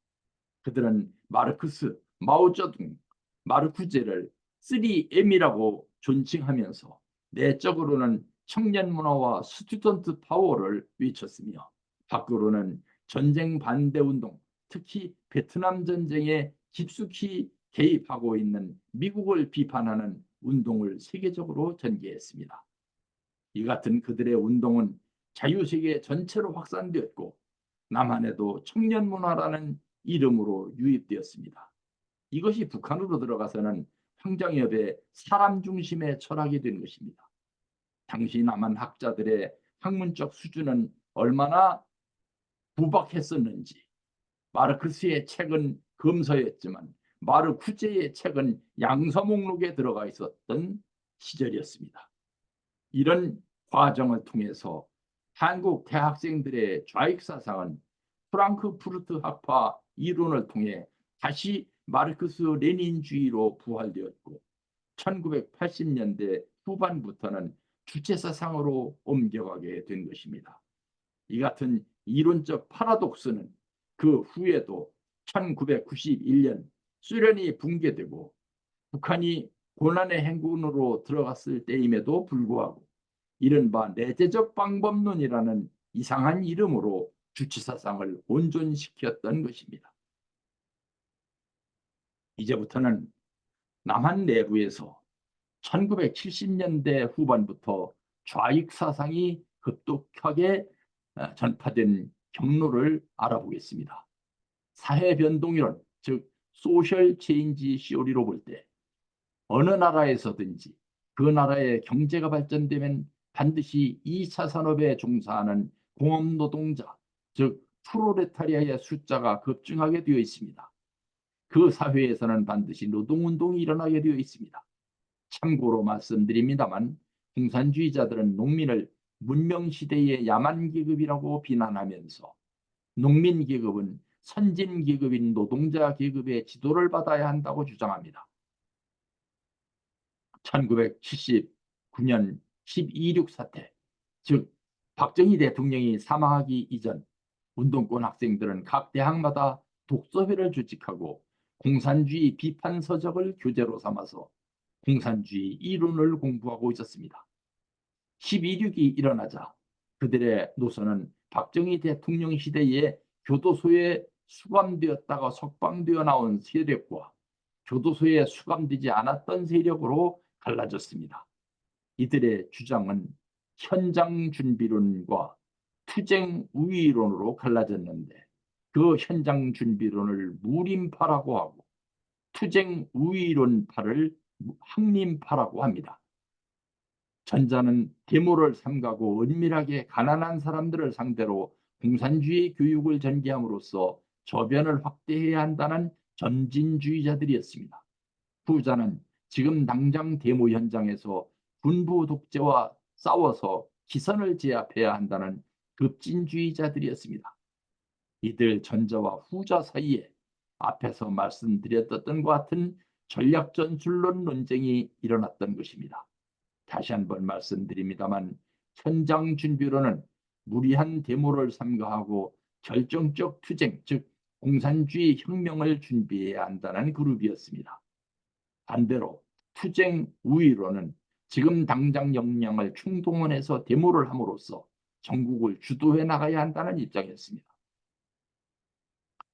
그들은 마르크스, 마오쩌둥, 마르쿠제를 3M이라고 존칭하면서 내적으로는 청년 문화와 스튜던트 파워를 외쳤으며 밖으로는 전쟁 반대 운동, 특히 베트남 전쟁에 깊숙이 개입하고 있는 미국을 비판하는 운동을 세계적으로 전개했습니다. 이 같은 그들의 운동은 자유세계 전체로 확산되었고 남한에도 청년문화라는 이름으로 유입되었습니다. 이것이 북한으로 들어가서는 황정엽의 사람 중심의 철학이 된 것입니다. 당시 남한 학자들의 학문적 수준은 얼마나 부박했었는지 마르크스의 책은 검서였지만 마르쿠제의 책은 양서 목록에 들어가 있었던 시절이었습니다. 이런 과정을 통해서 한국 대학생들의 좌익 사상은 프랑크푸르트 학파 이론을 통해 다시 마르크스 레닌주의로 부활되었고 1980년대 후반부터는 주체사상으로 옮겨가게 된 것입니다. 이 같은 이론적 파라독스는 그 후에도 1991년 소련이 붕괴되고 북한이 고난의 행군으로 들어갔을 때임에도 불구하고 이른바 내재적 방법론이라는 이상한 이름으로 주체사상을 온전시켰던 것입니다. 이제부터는 남한 내부에서 1970년대 후반부터 좌익 사상이 급속하게 전파된 경로를 알아보겠습니다. 사회변동이론, 즉 소셜 체인지 시오리로 볼 때 어느 나라에서든지 그 나라의 경제가 발전되면 반드시 2차 산업에 종사하는 공업노동자, 즉 프롤레타리아의 숫자가 급증하게 되어 있습니다. 그 사회에서는 반드시 노동운동이 일어나게 되어 있습니다. 참고로 말씀드립니다만 공산주의자들은 농민을 문명시대의 야만계급이라고 비난하면서 농민계급은 선진계급인 노동자계급의 지도를 받아야 한다고 주장합니다. 1979년 12.6 사태, 즉 박정희 대통령이 사망하기 이전 운동권 학생들은 각 대학마다 독서회를 주직하고 공산주의 비판 서적을 교재로 삼아서 공산주의 이론을 공부하고 있었습니다. 12.6이 일어나자 그들의 노선은 박정희 대통령 시대에 교도소에 수감되었다가 석방되어 나온 세력과 교도소에 수감되지 않았던 세력으로 갈라졌습니다. 이들의 주장은 현장 준비론과 투쟁 우위론으로 갈라졌는데 그 현장 준비론을 무림파라고 하고 투쟁 우위론파를 항림파라고 합니다. 전자는 계모를 삼가고 은밀하게 가난한 사람들을 상대로 공산주의 교육을 전개함으로써 저변을 확대해야 한다는 전진주의자들이었습니다. 후자는 지금 당장 데모 현장에서 군부 독재와 싸워서 기선을 제압해야 한다는 급진주의자들이었습니다. 이들 전자와 후자 사이에 앞에서 말씀드렸던 것 같은 전략전술론 논쟁이 일어났던 것입니다. 다시 한번 말씀드립니다만 현장 준비로는 무리한 데모를 삼가하고 결정적 투쟁, 즉 공산주의 혁명을 준비해야 한다는 그룹이었습니다. 반대로 투쟁 우위로는 지금 당장 역량을 총동원해서 데모를 함으로써 전국을 주도해 나가야 한다는 입장이었습니다.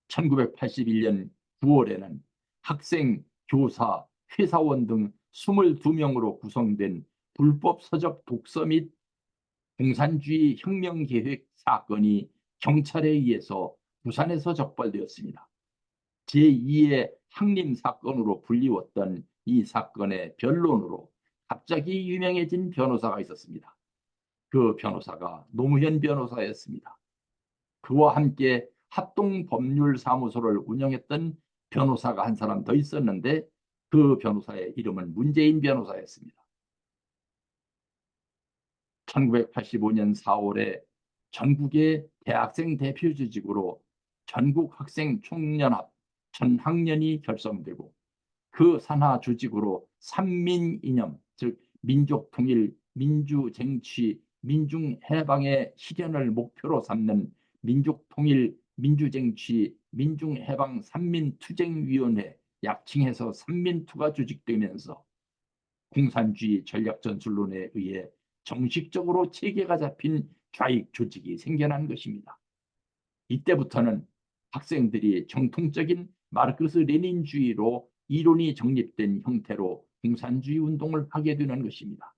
1981년 9월에는 학생, 교사, 회사원 등 22명으로 구성된 불법 서적 독서 및 공산주의 혁명계획 사건이 경찰에 의해서 부산에서 적발되었습니다. 제2의 항림 사건으로 불리웠던 이 사건의 변론으로 갑자기 유명해진 변호사가 있었습니다. 그 변호사가 노무현 변호사였습니다. 그와 함께 합동법률사무소를 운영했던 변호사가 한 사람 더 있었는데 그 변호사의 이름은 문재인 변호사였습니다. 1985년 4월에 전국의 대학생 대표 조직으로 전국학생총연합 전학년이 결성되고 그 산하 조직으로 삼민이념, 즉 민족통일, 민주쟁취, 민중해방의 실현을 목표로 삼는 민족통일, 민주쟁취, 민중해방 삼민투쟁위원회, 약칭해서 삼민투가 조직되면서 공산주의 전략전술론에 의해 정식적으로 체계가 잡힌 좌익 조직이 생겨난 것입니다. 이때부터는 학생들이 정통적인 마르크스 레닌주의로 이론이 정립된 형태로 공산주의 운동을 하게 되는 것입니다.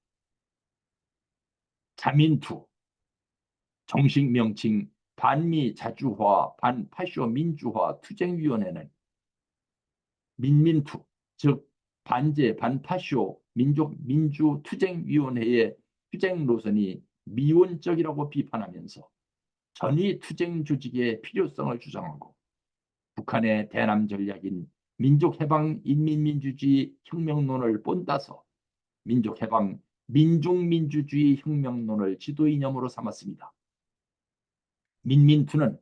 자민투, 정식 명칭 반미 자주화 반파쇼 민주화 투쟁위원회는 민민투, 즉 반제 반파쇼 민족 민주투쟁위원회의 투쟁 노선이 미온적이라고 비판하면서 전위 투쟁 조직의 필요성을 주장하고 북한의 대남 전략인 민족해방 인민민주주의 혁명론을 본따서 민족해방 민중민주주의 혁명론을 지도 이념으로 삼았습니다. 민민투는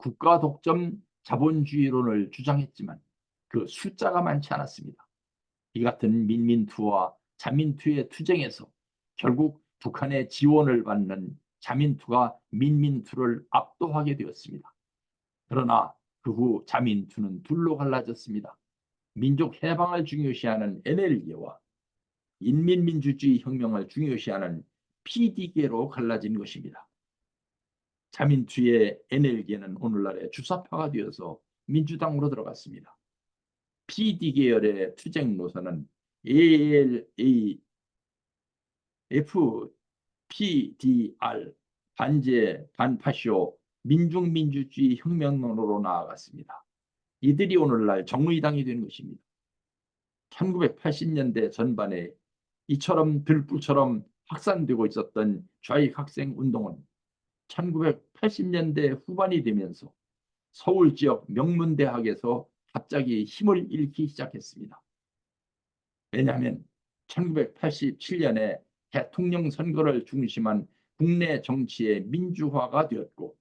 국가 독점 자본주의론을 주장했지만 그 숫자가 많지 않았습니다. 이 같은 민민투와 자민투의 투쟁에서 결국 북한의 지원을 받는 자민투가 민민투를 압도하게 되었습니다. 그러나 그 후 자민투는 둘로 갈라졌습니다. 민족 해방을 중요시하는 NLD와 인민민주주의 혁명을 중요시하는 PD계로 갈라진 것입니다. 자민투의 NL계는 오늘날의 주사파가 되어서 민주당으로 들어갔습니다. PD계열의 투쟁 노선은 ALA, FPDR, 반제, 반파쇼, 민중민주주의 혁명론으로 나아갔습니다. 이들이 오늘날 정의당이 된 것입니다. 1980년대 전반에 이처럼 들불처럼 확산되고 있었던 좌익 학생 운동은 1980년대 후반이 되면서 서울 지역 명문대학에서 갑자기 힘을 잃기 시작했습니다. 왜냐하면 1987년에 대통령 선거를 중심한 국내 정치의 민주화가 되었고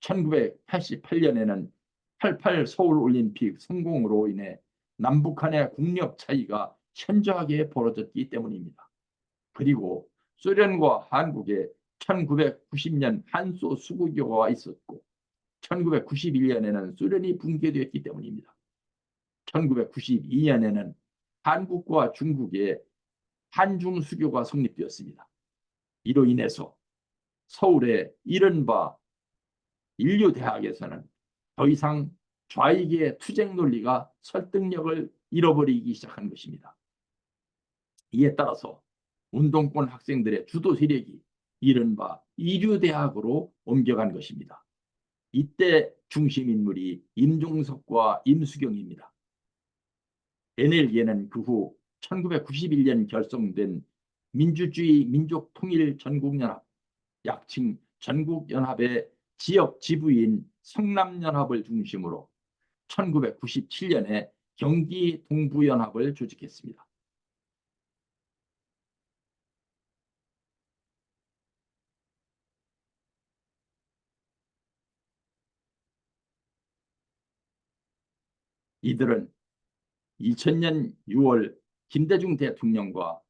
1988년에는 88 서울올림픽 성공으로 인해 남북한의 국력 차이가 현저하게 벌어졌기 때문입니다. 그리고 소련과 한국에 1990년 한소 수국교가 있었고 1991년에는 소련이 붕괴되었기 때문입니다. 1992년에는 한국과 중국의 한중 수교가 성립되었습니다. 이로 인해서 서울의 이른바 인류대학에서는 더 이상 좌익의 투쟁 논리가 설득력을 잃어버리기 시작한 것입니다. 이에 따라서 운동권 학생들의 주도 세력이 이른바 이류대학으로 옮겨간 것입니다. 이때 중심 인물이 임종석과 임수경입니다. NLD는 그 후 1991년 결성된 민주주의 민족통일전국연합, 약칭 전국연합의 지역 지부인 성남연합을 중심으로 1997년에 경기 동부연합을 조직했습니다. 이들은 2000년 6월 김대중 대통령과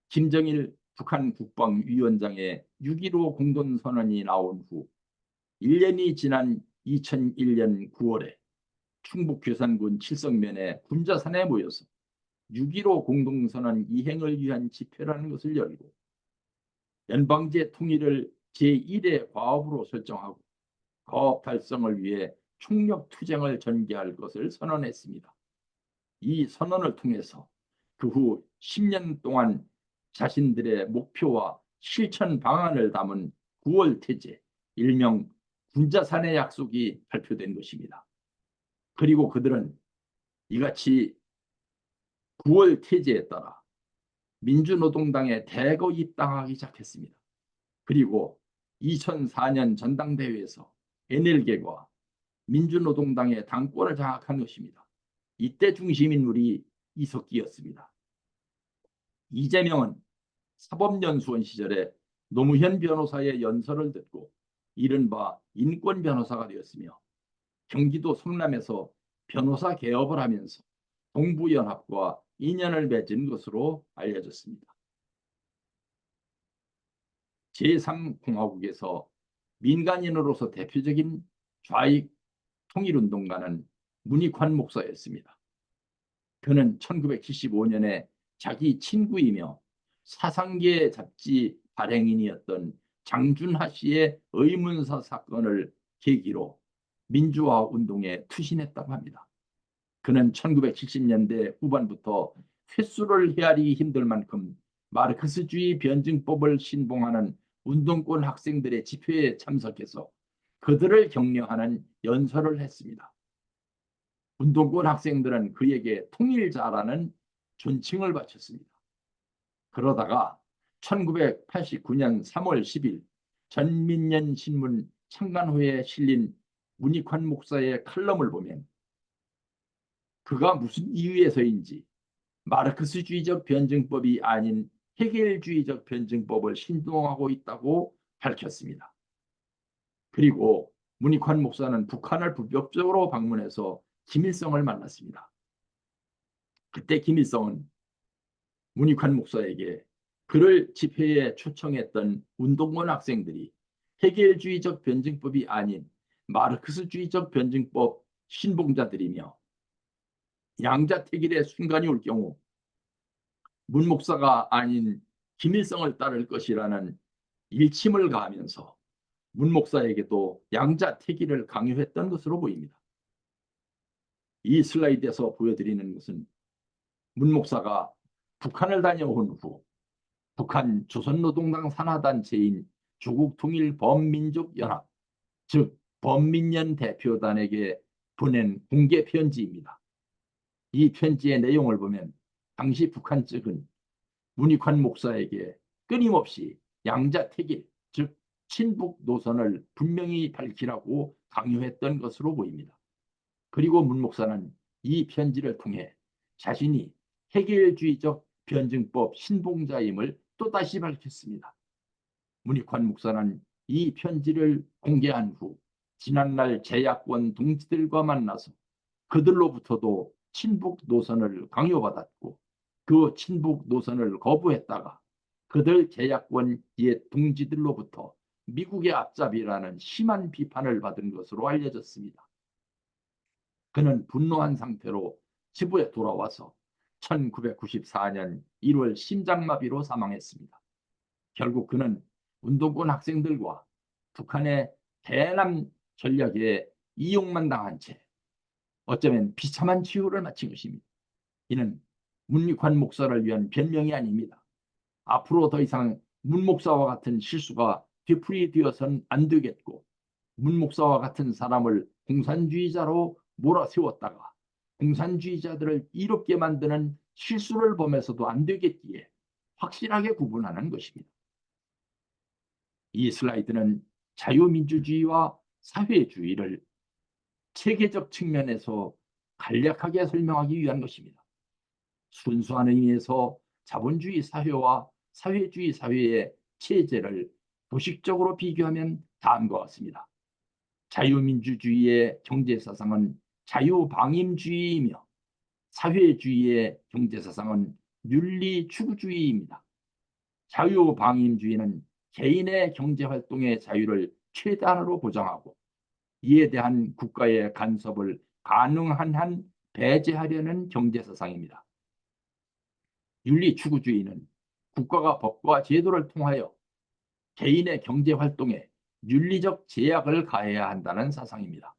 김정일 북한 국방위원장의 6.15 공동선언이 나온 후 1년이 지난 2001년 9월에 충북 괴산군 칠성면의 군자산에 모여서 6.15 공동선언 이행을 위한 집회라는 것을 열고 연방제 통일을 제1의 과업으로 설정하고 과업 달성을 위해 총력 투쟁을 전개할 것을 선언했습니다. 이 선언을 통해서 그 후 10년 동안 자신들의 목표와 실천 방안을 담은 9월 태제, 일명 군자산의 약속이 발표된 것입니다. 그리고 그들은 이같이 9월 태제에 따라 민주노동당에 대거 입당하기 시작했습니다. 그리고 2004년 전당대회에서 NL계가 민주노동당의 당권을 장악한 것입니다. 이때 중심인물이 이석기였습니다. 이재명은 사법연수원 시절에 노무현 변호사의 연설을 듣고 이른바 인권변호사가 되었으며 경기도 성남에서 변호사 개업을 하면서 동부연합과 인연을 맺은 것으로 알려졌습니다. 제3공화국에서 민간인으로서 대표적인 좌익 통일운동가는 문익환 목사였습니다. 그는 1975년에 자기 친구이며 사상계 잡지 발행인이었던 장준하 씨의 의문사 사건을 계기로 민주화 운동에 투신했다고 합니다. 그는 1970년대 후반부터 횟수를 헤아리기 힘들 만큼 마르크스주의 변증법을 신봉하는 운동권 학생들의 집회에 참석해서 그들을 격려하는 연설을 했습니다. 운동권 학생들은 그에게 통일자라는 존칭을 바쳤습니다. 그러다가 1989년 3월 10일 전민년신문 창간호에 실린 문익환 목사의 칼럼을 보면 그가 무슨 이유에서인지 마르크스주의적 변증법이 아닌 헤겔주의적 변증법을 신봉하고 있다고 밝혔습니다. 그리고 문익환 목사는 북한을 불법적으로 방문해서 김일성을 만났습니다. 그때 김일성은 문익환 목사에게 그를 집회에 초청했던 운동권 학생들이 해결주의적 변증법이 아닌 마르크스주의적 변증법 신봉자들이며 양자택일의 순간이 올 경우 문 목사가 아닌 김일성을 따를 것이라는 일침을 가하면서 문 목사에게도 양자택일을 강요했던 것으로 보입니다. 이 슬라이드에서 보여드리는 것은 문 목사가 북한을 다녀온 후 북한 조선노동당 산하단체인 조국통일범민족연합, 즉 범민연 대표단에게 보낸 공개 편지입니다. 이 편지의 내용을 보면 당시 북한 측은 문익환 목사에게 끊임없이 양자택일, 즉 친북 노선을 분명히 밝히라고 강요했던 것으로 보입니다. 그리고 문 목사는 이 편지를 통해 자신이 해결주의적 변증법 신봉자임을 또다시 밝혔습니다. 문익환 목사는 이 편지를 공개한 후 지난날 제야권 동지들과 만나서 그들로부터도 친북 노선을 강요받았고 그 친북 노선을 거부했다가 그들 제야권 옛 동지들로부터 미국의 앞잡이라는 심한 비판을 받은 것으로 알려졌습니다. 그는 분노한 상태로 지부에 돌아와서 1994년 1월 심장마비로 사망했습니다. 결국 그는 운동권 학생들과 북한의 대남 전략에 이용만 당한 채 어쩌면 비참한 치유를 마친 것입니다. 이는 문익환 목사를 위한 변명이 아닙니다. 앞으로 더 이상 문 목사와 같은 실수가 되풀이되어서는 안 되겠고 문 목사와 같은 사람을 공산주의자로 몰아세웠다가 공산주의자들을 이롭게 만드는 실수를 범해서도 안 되겠기에 확실하게 구분하는 것입니다. 이 슬라이드는 자유민주주의와 사회주의를 체계적 측면에서 간략하게 설명하기 위한 것입니다. 순수한 의미에서 자본주의 사회와 사회주의 사회의 체제를 도식적으로 비교하면 다음과 같습니다. 자유민주주의의 경제사상은 자유방임주의이며 사회주의의 경제사상은 윤리추구주의입니다. 자유방임주의는 개인의 경제활동의 자유를 최대한으로 보장하고 이에 대한 국가의 간섭을 가능한 한 배제하려는 경제사상입니다. 윤리추구주의는 국가가 법과 제도를 통하여 개인의 경제활동에 윤리적 제약을 가해야 한다는 사상입니다.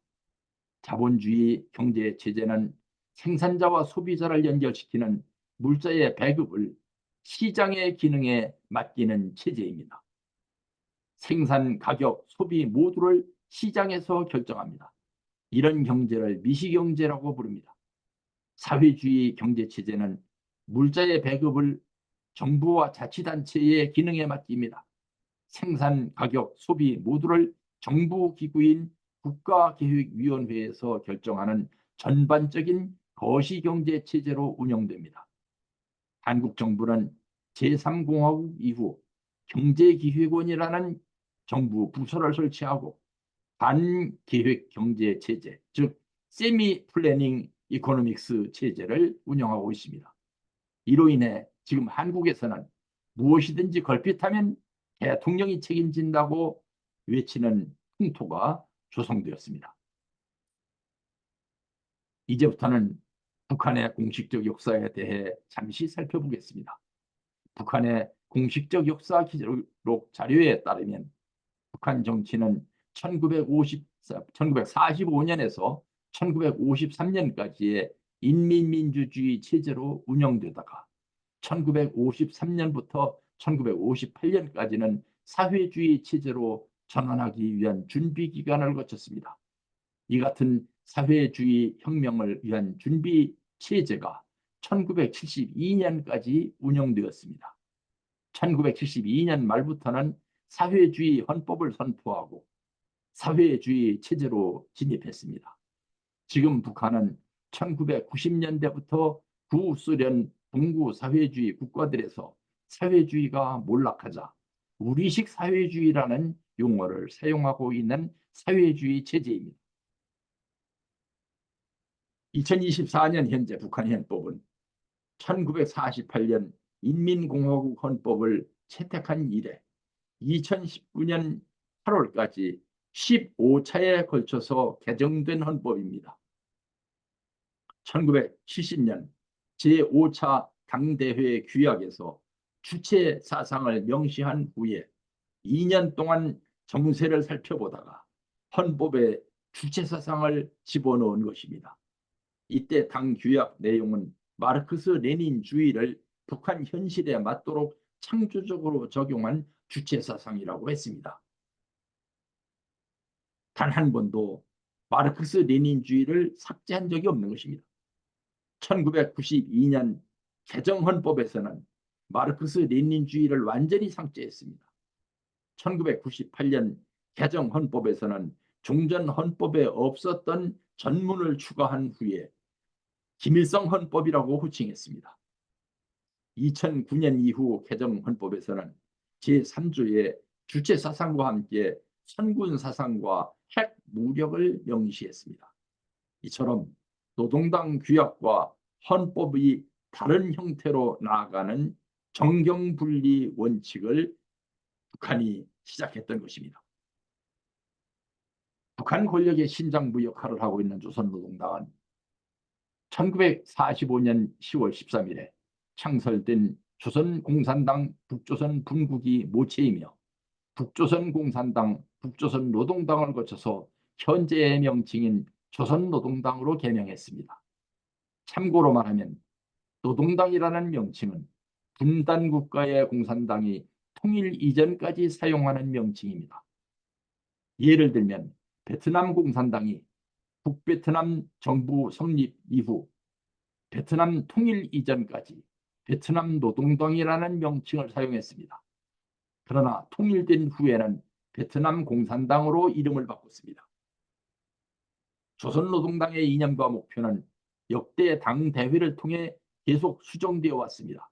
자본주의 경제체제는 생산자와 소비자를 연결시키는 물자의 배급을 시장의 기능에 맡기는 체제입니다. 생산, 가격, 소비 모두를 시장에서 결정합니다. 이런 경제를 미시경제라고 부릅니다. 사회주의 경제체제는 물자의 배급을 정부와 자치단체의 기능에 맡깁니다. 생산, 가격, 소비 모두를 정부 기구인 국가계획위원회에서 결정하는 전반적인 거시경제체제로 운영됩니다. 한국 정부는 제3공화국 이후 경제기획원이라는 정부 부서를 설치하고 반계획경제체제, 즉 세미 플래닝 이코노믹스 체제를 운영하고 있습니다. 이로 인해 지금 한국에서는 무엇이든지 걸핏하면 대통령이 책임진다고 외치는 풍토가 조성되었습니다. 이제부터는 북한의 공식적 역사에 대해 잠시 살펴보겠습니다. 북한의 공식적 역사 기록 자료에 따르면 북한 정치는 1945년에서 1953년까지의 인민민주주의 체제로 운영되다가 1953년부터 1958년까지는 사회주의 체제로 전환하기 위한 준비 기간을 거쳤습니다. 이 같은 사회주의 혁명을 위한 준비 체제가 1972년까지 운영되었습니다. 1972년 말부터는 사회주의 헌법을 선포하고 사회주의 체제로 진입했습니다. 지금 북한은 1990년대부터 구소련 동구 사회주의 국가들에서 사회주의가 몰락하자 우리식 사회주의라는 용어를 사용하고 있는 사회주의 체제입니다. 2024년 현재 북한 헌법은 1948년 인민공화국 헌법을 채택한 이래 2019년 8월까지 15차에 걸쳐서 개정된 헌법입니다. 1970년 제5차 당대회 규약에서 주체 사상을 명시한 후에 2년 동안 정세를 살펴보다가 헌법에 주체 사상을 집어넣은 것입니다. 이때 당 규약 내용은 마르크스 레닌주의를 북한 현실에 맞도록 창조적으로 적용한 주체 사상이라고 했습니다. 단 한 번도 마르크스 레닌주의를 삭제한 적이 없는 것입니다. 1992년 개정헌법에서는 마르크스 레닌주의를 완전히 삭제했습니다. 1998년 개정헌법에서는 종전 헌법에 없었던 전문을 추가한 후에 김일성 헌법이라고 호칭했습니다. 2009년 이후 개정 헌법에서는 제3조의 주체 사상과 함께 선군 사상과 핵 무력을 명시했습니다. 이처럼 노동당 규약과 헌법이 다른 형태로 나아가는 정경분리 원칙을 북한이 시작했던 것입니다. 북한 권력의 심장부 역할을 하고 있는 조선노동당은 1945년 10월 13일에 창설된 조선공산당 북조선 분국이 모체이며 북조선공산당 북조선노동당을 거쳐서 현재의 명칭인 조선노동당으로 개명했습니다. 참고로 말하면 노동당이라는 명칭은 분단국가의 공산당이 통일 이전까지 사용하는 명칭입니다. 예를 들면 베트남 공산당이 북베트남 정부 성립 이후 베트남 통일 이전까지 베트남 노동당이라는 명칭을 사용했습니다. 그러나 통일된 후에는 베트남 공산당으로 이름을 바꿨습니다. 조선노동당의 이념과 목표는 역대 당대회를 통해 계속 수정되어 왔습니다.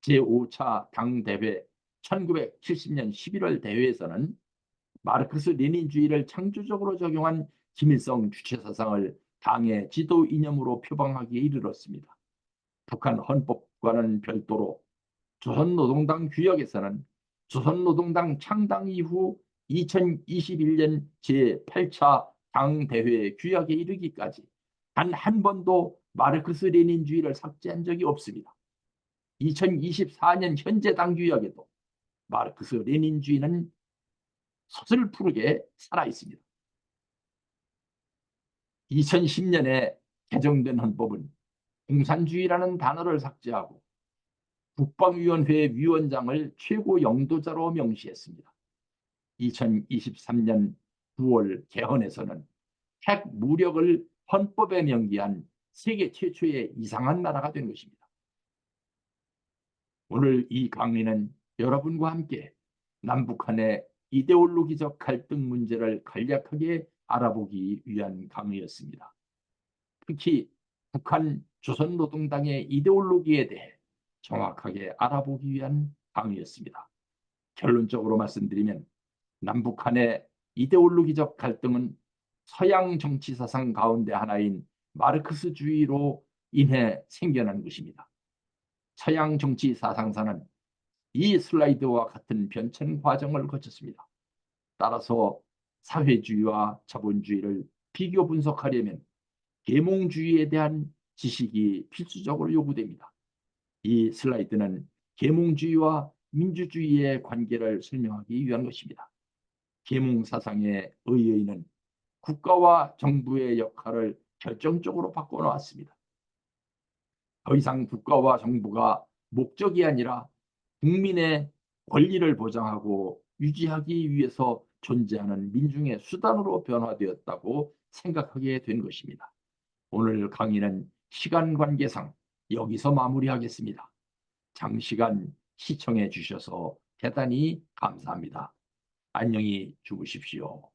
제5차 당대회 1970년 11월 대회에서는 마르크스 레닌주의를 창조적으로 적용한 김일성 주체사상을 당의 지도 이념으로 표방하기에 이르렀습니다. 북한 헌법과는 별도로 조선노동당 규약에서는 조선노동당 창당 이후 2021년 제8차 당대회 규약에 이르기까지 단 한 번도 마르크스 레닌주의를 삭제한 적이 없습니다. 2024년 현재 당규약에도 마르크스 레닌주의는 서슬프르게 살아있습니다. 2010년에 개정된 헌법은 공산주의라는 단어를 삭제하고 국방위원회 위원장을 최고 영도자로 명시했습니다. 2023년 9월 개헌에서는 핵 무력을 헌법에 명기한 세계 최초의 이상한 나라가 된 것입니다. 오늘 이 강의는 여러분과 함께 남북한의 이데올로기적 갈등 문제를 간략하게 알아보기 위한 강의였습니다. 특히 북한 조선노동당의 이데올로기에 대해 정확하게 알아보기 위한 강의였습니다. 결론적으로 말씀드리면 남북한의 이데올로기적 갈등은 서양 정치 사상 가운데 하나인 마르크스주의로 인해 생겨난 것입니다. 서양 정치 사상사는 이 슬라이드와 같은 변천 과정을 거쳤습니다. 따라서 사회주의와 자본주의를 비교 분석하려면 계몽주의에 대한 지식이 필수적으로 요구됩니다. 이 슬라이드는 계몽주의와 민주주의의 관계를 설명하기 위한 것입니다. 계몽 사상의 의의는 국가와 정부의 역할을 결정적으로 바꿔놓았습니다. 더 이상 국가와 정부가 목적이 아니라 국민의 권리를 보장하고 유지하기 위해서 존재하는 민중의 수단으로 변화되었다고 생각하게 된 것입니다. 오늘 강의는 시간 관계상 여기서 마무리하겠습니다. 장시간 시청해 주셔서 대단히 감사합니다. 안녕히 주무십시오.